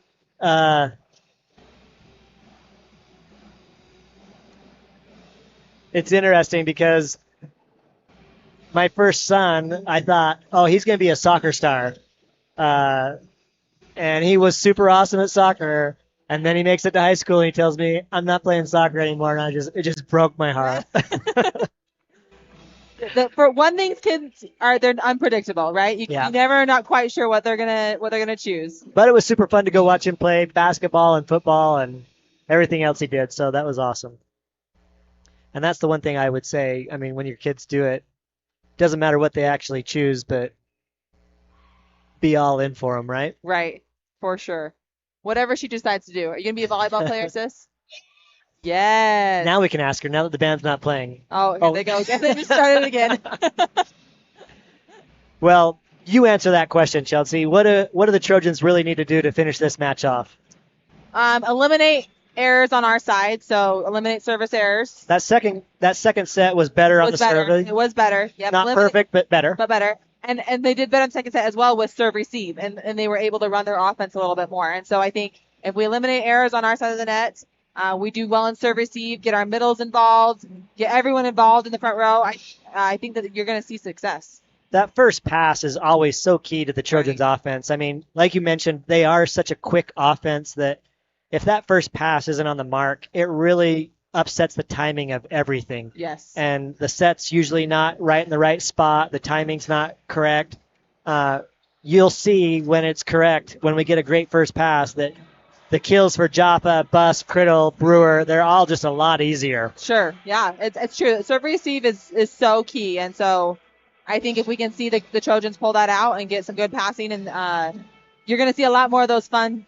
it's interesting because my first son, I thought, oh, he's going to be a soccer star. And he was super awesome at soccer. And then he makes it to high school and he tells me, I'm not playing soccer anymore. And it just broke my heart.
For one thing, kids they're unpredictable, right? You never are not quite sure what they're gonna choose.
But it was super fun to go watch him play basketball and football and everything else he did. So that was awesome. And that's the one thing I would say. I mean, when your kids do it, doesn't matter what they actually choose, but be all in for them, right?
Right, for sure. Whatever she decides to do. Are you gonna be a volleyball player, sis? Yes.
Now we can ask her. Now that the band's not playing.
Oh, here they go. Guess they just started again.
Well, you answer that question, Chelsea. What do the Trojans really need to do to finish this match off?
Eliminate errors on our side, so eliminate service errors.
That second set was better on the service.
It was better. Yep.
Not perfect, but better.
But better. And they did better in the second set as well with serve receive, and they were able to run their offense a little bit more. And so I think if we eliminate errors on our side of the net, we do well in serve receive, get our middles involved, get everyone involved in the front row, I think that you're going to see success.
That first pass is always so key to the Trojans' offense. I mean, like you mentioned, they are such a quick offense that if that first pass isn't on the mark, it really upsets the timing of everything.
Yes.
And the set's usually not right in the right spot. The timing's not correct. You'll see when it's correct, when we get a great first pass, that the kills for Joppa, Bus, Criddle, Brewer, they're all just a lot easier.
Sure. Yeah, it's true. Serve receive is so key. And so I think if we can see the Trojans pull that out and get some good passing, and you're going to see a lot more of those fun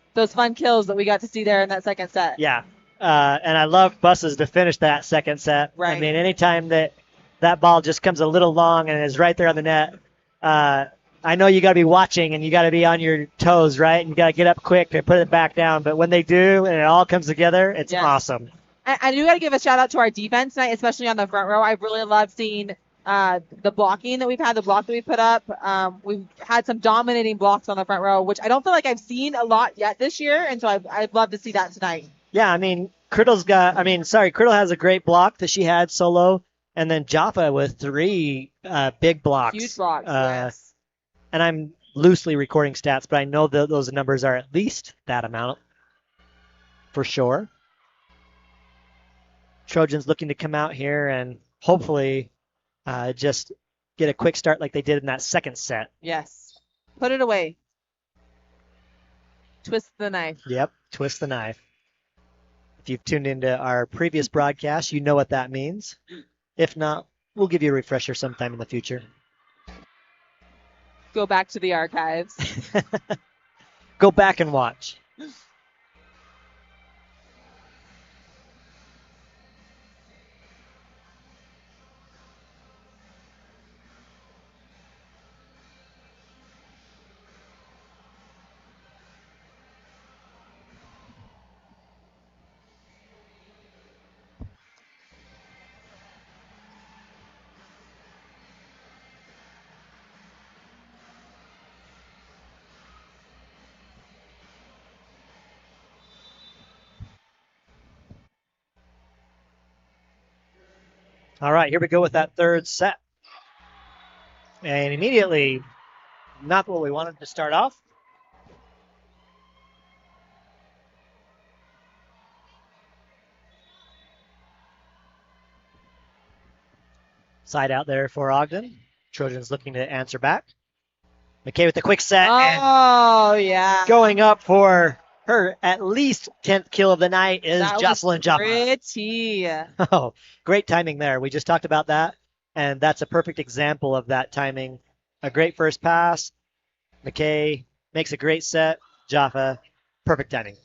kills that we got to see there in that second set.
Yeah. And I love Bus's to finish that second set.
Right.
I mean, anytime that ball just comes a little long and is right there on the net, I know you got to be watching and you got to be on your toes, right? And you got to get up quick to put it back down. But when they do and it all comes together, it's awesome.
I do got to give a shout out to our defense tonight, especially on the front row. I've really loved seeing the blocking that we've had, the block that we put up. We've had some dominating blocks on the front row, which I don't feel like I've seen a lot yet this year. And so I'd love to see that tonight.
Yeah, I mean, Criddle has a great block that she had solo. And then Joppa with 3 big blocks.
Huge blocks, yes.
And I'm loosely recording stats, but I know that those numbers are at least that amount for sure. Trojans looking to come out here and hopefully just get a quick start like they did in that second set.
Yes. Put it away. Twist the knife.
Yep, twist the knife. If you've tuned into our previous broadcast, you know what that means. If not, we'll give you a refresher sometime in the future.
Go back to the archives.
Go back and watch. All right, here we go with that third set. And immediately, not what we wanted to start off. Side out there for Ogden. Trojans looking to answer back. McKay with the quick set.
Oh, yeah.
Going up for her at least 10th kill of the night is
That was
Jocelyn Joppa.
pretty.
Oh, great timing there. We just talked about that, and that's a perfect example of that timing. A great first pass. McKay makes a great set. Jaffa, perfect timing.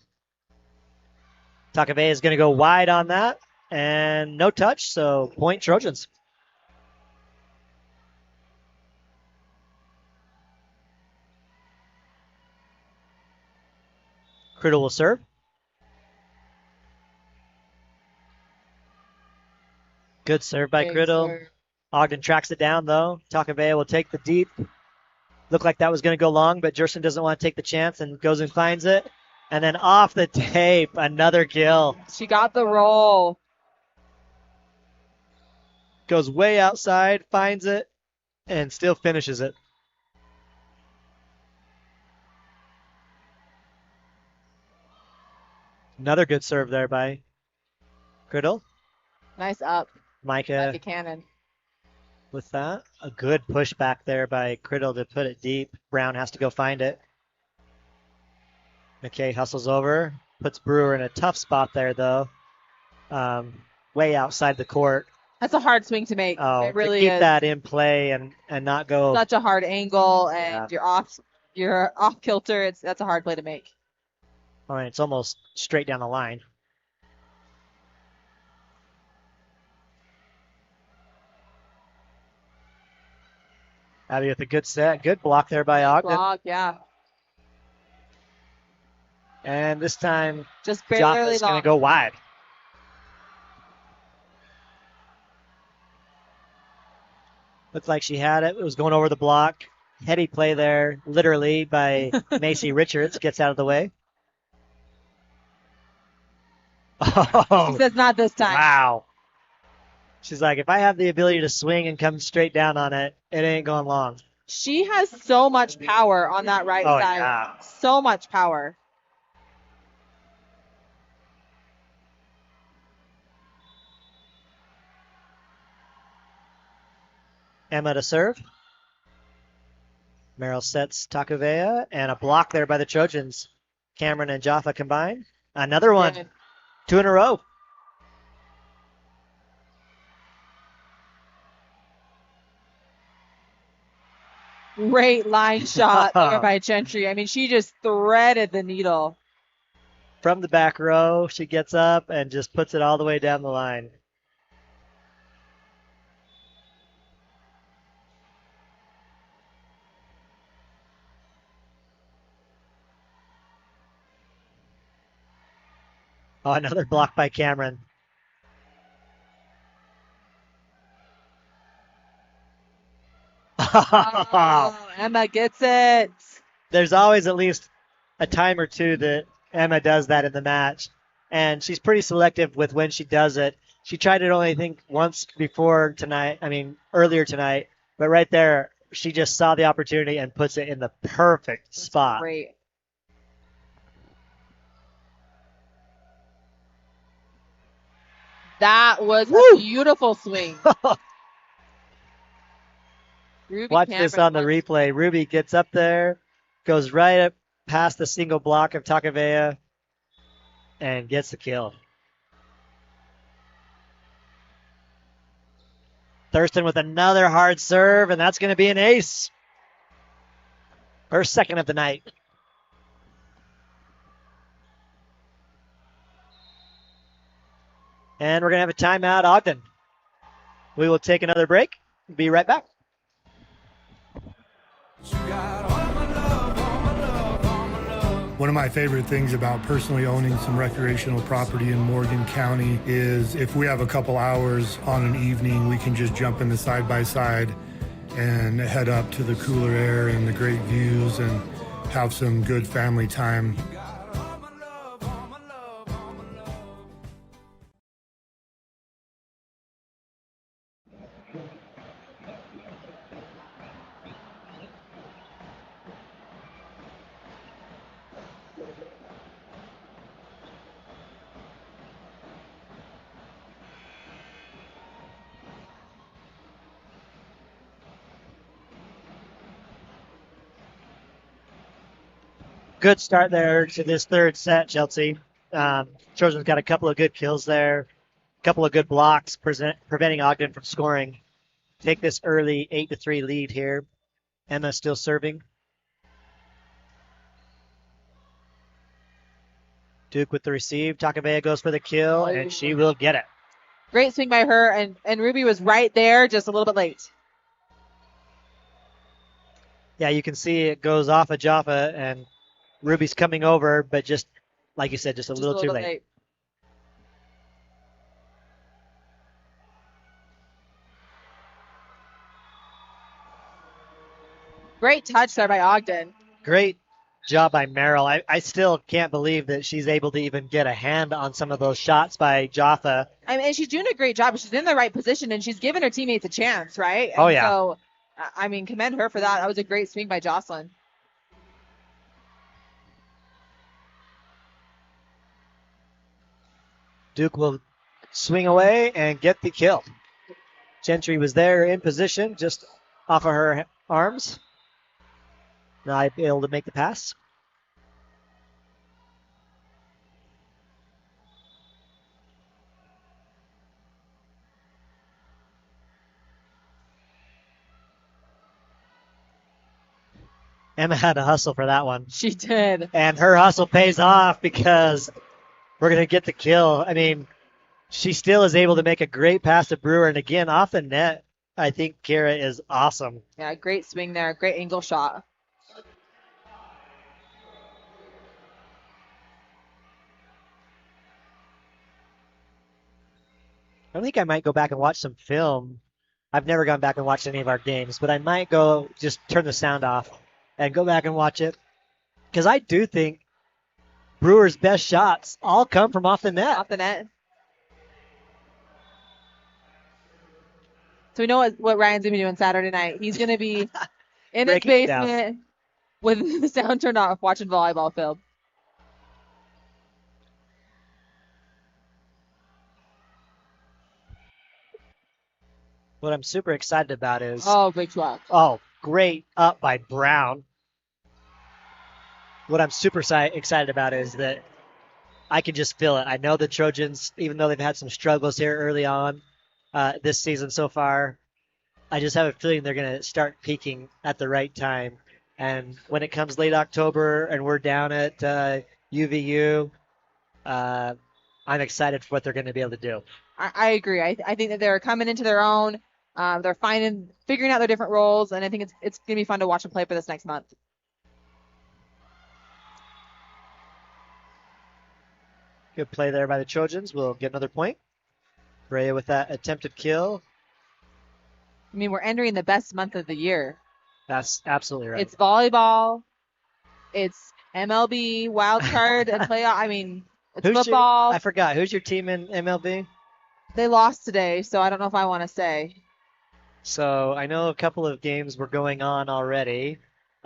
Takave is going to go wide on that, and no touch, so point Trojans. Criddle will serve. Good serve by
Big
Criddle.
serve.
Ogden tracks it down, though. Takave will take the deep. Looked like that was going to go long, but Jerson doesn't want to take the chance and goes and finds it. And then off the tape, another kill.
She got the roll.
Goes way outside, finds it, and still finishes it. Another good serve there by Criddle.
Nice up.
Micah
Like a cannon.
with that. A good push back there by Criddle to put it deep. Brown has to go find it. McKay hustles over. Puts Brewer in a tough spot there, though. Way outside the court.
That's a hard swing to make.
Oh,
It really
to keep
is.
that in play and not go.
Such a hard angle, and
Yeah.
you're off kilter. That's a hard play to make.
All right, it's almost straight down the line. Abby with a good set. Good block there by Ogden.
Block, yeah.
And this time,
Just
Jaffa's
barely
going
long.
to go wide. Looked like she had it. It was going over the block. Heady play there, literally, by Macy Richards. Gets out of the way.
She
Oh,
says not this time.
wow. She's like, if I have the ability to swing and come straight down on it, it ain't going long.
She has so much power on that right
Oh,
side.
yeah.
So much power.
Emma to serve. Merrill sets Takavea, and a block there by the Trojans. Cameron and Jaffa combine. Another one.
Good.
2 in a row.
Great line shot there by Gentry. I mean, she just threaded the needle.
From the back row, she gets up and just puts it all the way down the line. Oh, another block by Cameron.
Oh, Emma gets it.
There's always at least a time or two that Emma does that in the match. And she's pretty selective with when she does it. She tried it only, I think, once before tonight. I mean, earlier tonight. But right there, she just saw the opportunity and puts it in the perfect spot.
Great. That was a beautiful swing. Ruby
Watch this
Cameron
on the
wants-
replay. Ruby gets up there, goes right up past the single block of Takavea, and gets the kill. Thurston with another hard serve, and that's going to be an ace. Her second of the night. And we're going to have a timeout, Ogden. We will take another break. Be right back.
One of my favorite things about personally owning some recreational property in Morgan County is if we have a couple hours on an evening, we can just jump in the side-by-side and head up to the cooler air and the great views and have some good family time.
good start there to this third set, Chelsea. Trojans got a couple of good kills there, a couple of good blocks, preventing Ogden from scoring. Take this early 8-3 lead here. Emma still serving. Duke with the receive. Takavea goes for the kill, and she will get it.
Great swing by her, and Ruby was right there, just a little bit late.
Yeah, you can see it goes off of Jaffa, and Ruby's coming over, but just, like you said, just a little too late.
Great touch there by Ogden.
Great job by Merrill. I still can't believe that she's able to even get a hand on some of those shots by Jaffa.
I mean, she's doing a great job. She's in the right position, and she's giving her teammates a chance, right?
Oh, yeah.
So, I mean, commend her for that. That was a great swing by Jocelyn.
Duke will swing away and get the kill. Gentry was there in position, just off of her arms. Not able to make the pass. Emma had to hustle for that one.
She did.
And her hustle pays off because we're going to get the kill. I mean, she still is able to make a great pass to Brewer. And again, off the net, I think Kara is awesome.
Yeah, great swing there. Great angle shot.
I think I might go back and watch some film. I've never gone back and watched any of our games, but I might go just turn the sound off and go back and watch it. Because I do think Brewer's best shots all come from off the net.
Off the net. So we know what Ryan's going to be doing Saturday night. He's going to be in his basement with the sound turned off watching volleyball film.
What I'm super excited about is...
Oh, big swap.
Oh, great up by Brown. What I'm super excited about is that I can just feel it. I know the Trojans, even though they've had some struggles here early on this season so far, I just have a feeling they're going to start peaking at the right time. And when it comes late October and we're down at UVU, I'm excited for what they're going to be able to do.
I agree. I think that they're coming into their own. They're figuring out their different roles, and I think it's going to be fun to watch them play for this next month.
Good play there by the Trojans. We'll get another point. Brea with that attempted kill.
I mean, we're entering the best month of the year.
That's absolutely right.
It's volleyball. It's MLB, wild card, and playoff. I mean, it's football.
I forgot. Who's your team in MLB?
They lost today, so I don't know if I want to say.
So I know a couple of games were going on already.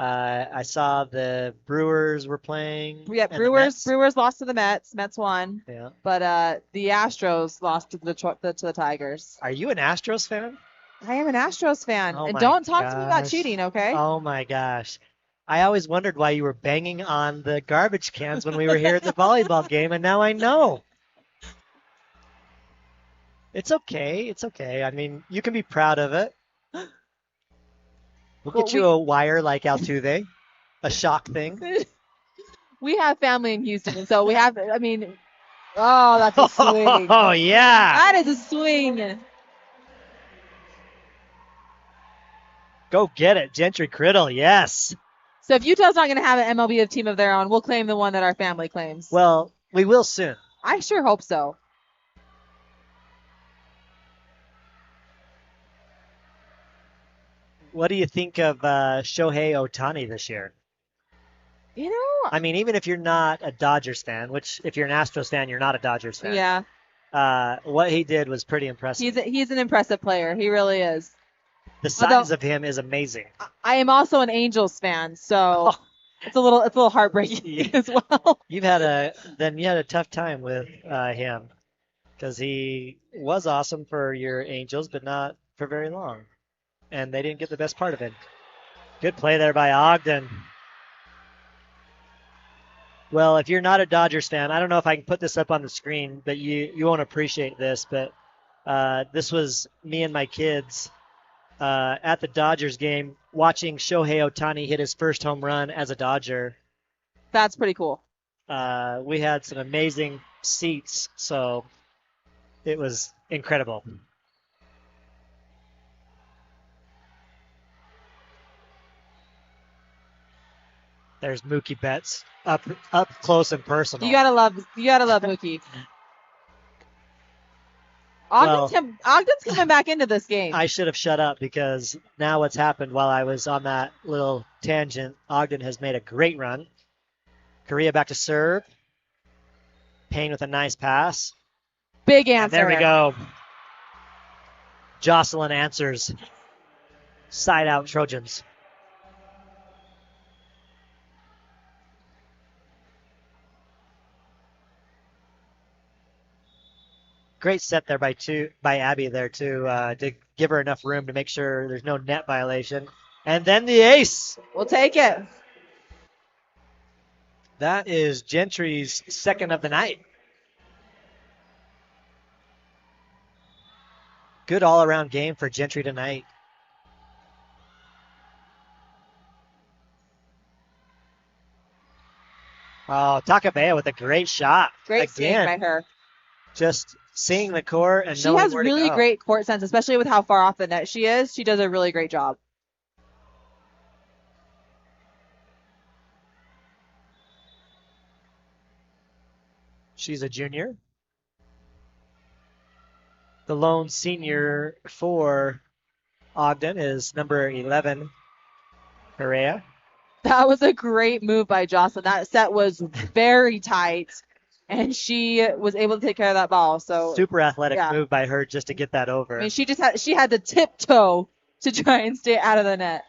I saw the Brewers were playing.
Yeah, Brewers lost to the Mets. Mets won.
Yeah.
But the Astros lost to the Tigers.
Are you an Astros fan?
I am an Astros fan.
Oh
and
my
don't talk to me about
gosh.
cheating, okay?
Oh my gosh. I always wondered why you were banging on the garbage cans when we were here at the volleyball game, and now I know. It's okay. It's okay. I mean, you can be proud of it. We'll get you a wire like Altuve, a shock thing.
We have family in Houston, and so we have, I mean, oh, that's a swing.
Oh, yeah.
That is a swing.
Go get it. Gentry Criddle, yes.
So if Utah's not going to have an MLB team of their own, we'll claim the one that our family claims.
Well, we will soon.
I sure hope so.
What do you think of Shohei Ohtani this year?
You know,
I mean, even if you're not a Dodgers fan, which if you're an Astros fan, you're not a Dodgers fan.
Yeah.
What he did was pretty impressive.
He's an impressive player. He really is.
The size of him is amazing.
I am also an Angels fan, so it's a little heartbreaking as well.
You had a tough time with him because he was awesome for your Angels, but not for very long. And they didn't get the best part of it. Good play there by Ogden. Well, if you're not a Dodgers fan, I don't know if I can put this up on the screen, but you won't appreciate this. But this was me and my kids at the Dodgers game watching Shohei Ohtani hit his first home run as a Dodger.
That's pretty cool.
We had some amazing seats, so it was incredible. There's Mookie Betts up close and personal.
You gotta love Mookie. Ogden's coming back into this game.
I should have shut up because now what's happened while I was on that little tangent, Ogden has made a great run. Korea back to serve. Payne with a nice pass.
Big answer.
And there we go. Jocelyn answers. Side out Trojans. Great set there by Abby there to give her enough room to make sure there's no net violation. And then the ace.
We'll take it.
That is Gentry's second of the night. Good all-around game for Gentry tonight. Oh, Takabea with a great shot.
Great swing by her.
Just seeing the court and
she
knowing
has
where to
really
go.
great court sense, especially with how far off the net she is. She does a really great job.
She's a junior. The lone senior for Ogden is number 11, Perea.
That was a great move by Jocelyn. That set was very tight, and she was able to take care of that ball. So
super athletic move by her just to get that over.
I mean, she had to tiptoe to try and stay out of the net.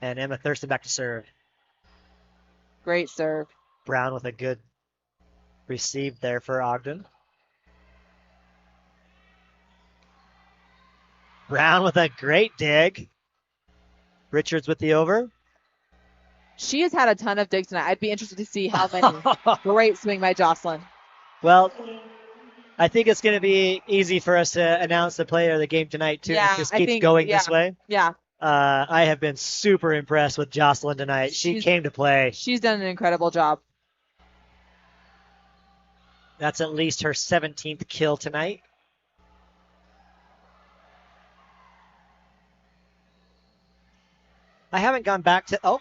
And Emma Thurston back to serve.
Great serve.
Brown with a good receive there for Ogden. Brown with a great dig. Richards with the over.
She has had a ton of digs tonight. I'd be interested to see how many. Great swing by Jocelyn.
Well, I think it's going to be easy for us to announce the player of the game tonight, too.
Yeah,
if this keeps going this way.
Yeah.
I have been super impressed with Jocelyn tonight. She came to play.
She's done an incredible job.
That's at least her 17th kill tonight. I haven't gone back to... Oh,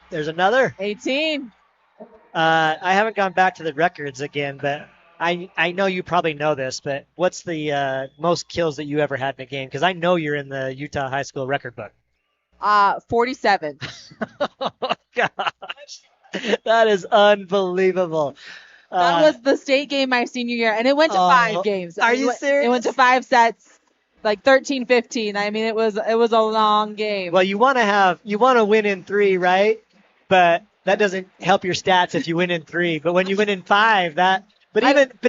there's another.
18.
I haven't gone back to the records again, but I know you probably know this, but what's the most kills that you ever had in a game? Because I know you're in the Utah High School record book.
47.
Oh, gosh. That is unbelievable.
That was the state game my senior year, and it went to 5 games.
Are you serious?
It went to 5 sets. Like 13-15. I mean, it was a long game.
Well, you want to win in 3, right? But that doesn't help your stats if you win in 3. But when you win in 5, but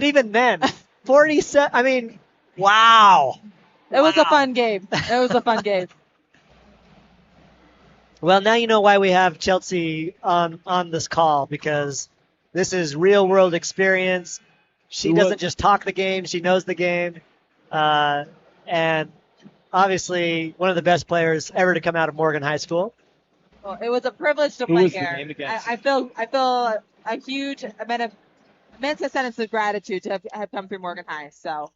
even then, 47. I mean, wow.
It was a fun game. It was a fun game.
Well, now you know why we have Chelsea on this call, because this is real world experience. She doesn't just talk the game; she knows the game. And obviously one of the best players ever to come out of Morgan High School.
Well, it was a privilege to play here. I feel a huge immense sense of gratitude to have come through Morgan High. So,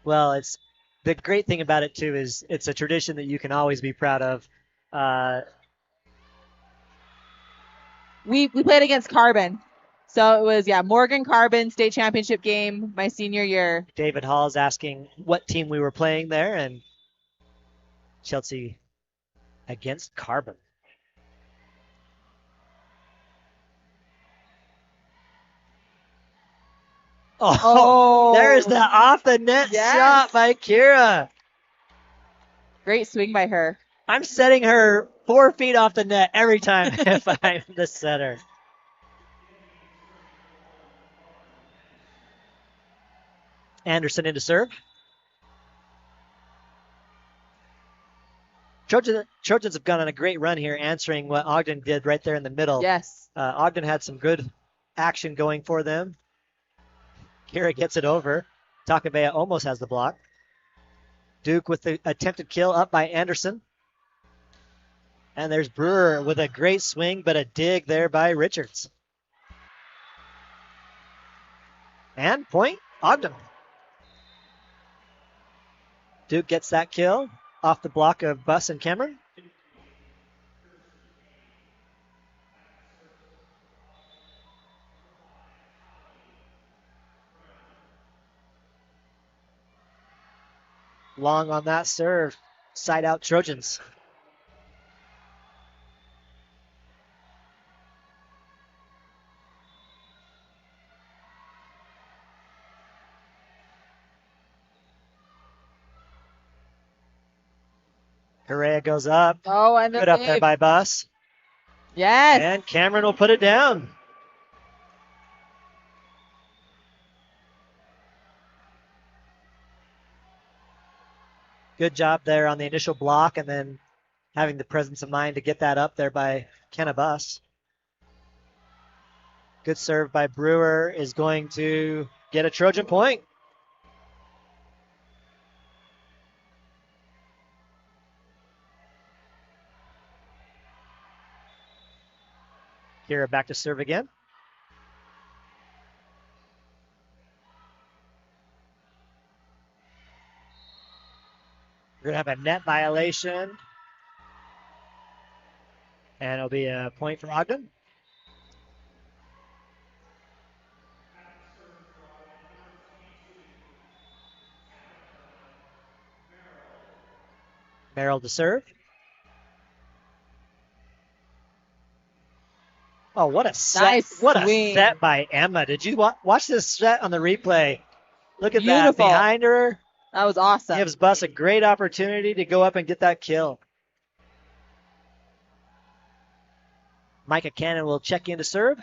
well, it's the great thing about it too is it's a tradition that you can always be proud of.
We played against Carbon. So it was, Morgan Carbon state championship game my senior year.
David Hall's asking what team we were playing there, and Chelsea against Carbon. Oh, there's the off the net shot by Kira.
Great swing by her.
I'm setting her 4 feet off the net every time if I'm the setter. Anderson into serve. Trojans have gone on a great run here, answering what Ogden did right there in the middle.
Yes.
Ogden had some good action going for them. Kira gets it over. Takabea almost has the block. Duke with the attempted kill up by Anderson. And there's Brewer with a great swing, but a dig there by Richards. And point, Ogden. Duke gets that kill off the block of Buss and Cameron. Long on that serve. Side out Trojans. Correa goes up.
Oh, and the
Good up there
save.
by Buss.
Yes.
And Cameron will put it down. Good job there on the initial block and then having the presence of mind to get that up there by Kenna Buss. Good serve by Brewer is going to get a Trojan point. Kira back to serve again. We're going to have a net violation. And it'll be a point for Ogden. Merrill to serve. Oh, what a set.
Nice
what
swing.
a set by Emma. Did you watch this set on the replay? Look at that
Beautiful.
behind her.
That was awesome.
Gives Buss a great opportunity to go up and get that kill. Micah Cannon will check in to serve.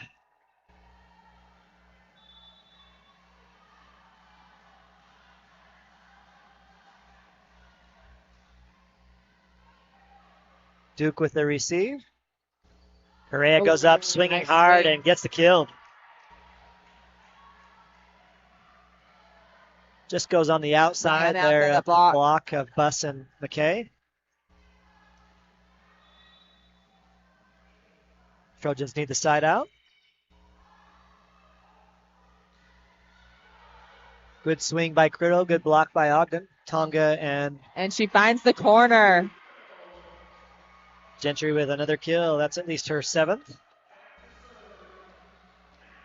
Duke with the receive. Correa goes up swinging
nice
hard
swing.
and gets the kill. Just goes on the outside
And out
there
to the
at the block of Buss and McKay. Trojans need the side out. Good swing by Criddle, good block by Ogden. Tonga and
she finds the corner.
Gentry with another kill. That's at least her 7th.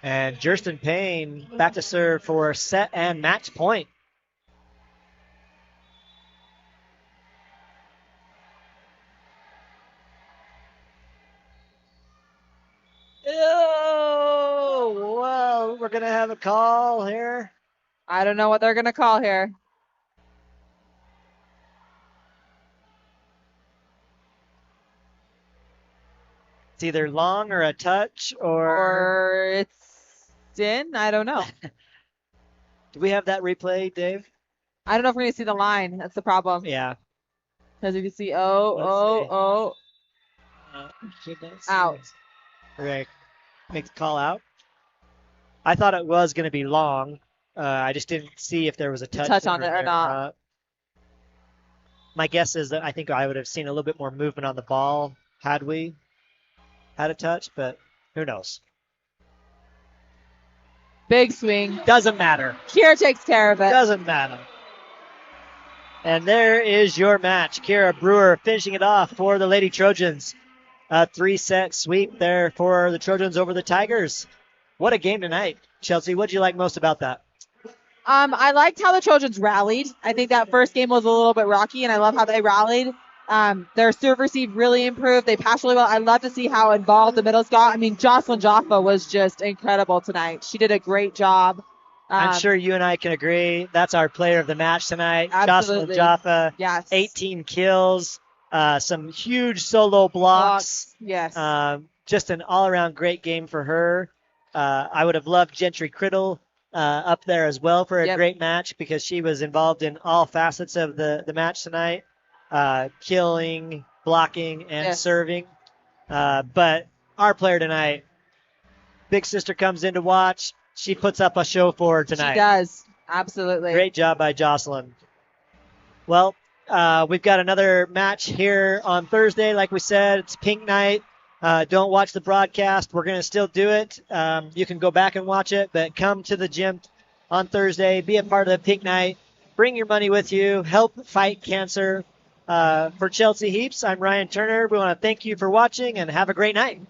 And Jurston Payne back to serve for set and match point. Oh, well, we're going to have a call here.
I don't know what they're going to call here.
It's either long or a touch
Or it's in. I don't know.
Do we have that replay, Dave?
I don't know if we're going to see the line. That's the problem.
Yeah.
Because you can see,
Let's see.
out.
Okay. Make the call out. I thought it was going to be long. I just didn't see if there was a touch
on it or
there
not.
My guess is that I think I would have seen a little bit more movement on the ball had we had a touch, but who knows?
Big swing.
Doesn't matter.
Kira takes care of it.
Doesn't matter. And there is your match. Kira Brewer finishing it off for the Lady Trojans. A 3-set sweep there for the Trojans over the Tigers. What a game tonight. Chelsea, what did you like most about that?
I liked how the Trojans rallied. I think that first game was a little bit rocky, and I love how they rallied. Their serve receive really improved. They passed really well. I love to see how involved the middles got. I mean, Jocelyn Jaffa was just incredible tonight. She did a great job.
I'm sure you and I can agree. That's our player of the match tonight.
Absolutely.
Jocelyn Jaffa,
Yes.
18 kills, some huge solo blocks.
Yes.
Just an all-around great game for her. I would have loved Gentry Criddle up there as well for a great match because she was involved in all facets of the match tonight. killing, blocking, and
Yes.
serving. But our player tonight, big sister comes in to watch. She puts up a show for her tonight.
She does. Absolutely.
Great job by Jocelyn. Well, we've got another match here on Thursday. Like we said, it's pink night. Don't watch the broadcast. We're going to still do it. You can go back and watch it, but come to the gym on Thursday. Be a part of the pink night. Bring your money with you. Help fight cancer. For Chelsea Heaps, I'm Ryan Turner. We want to thank you for watching and have a great night.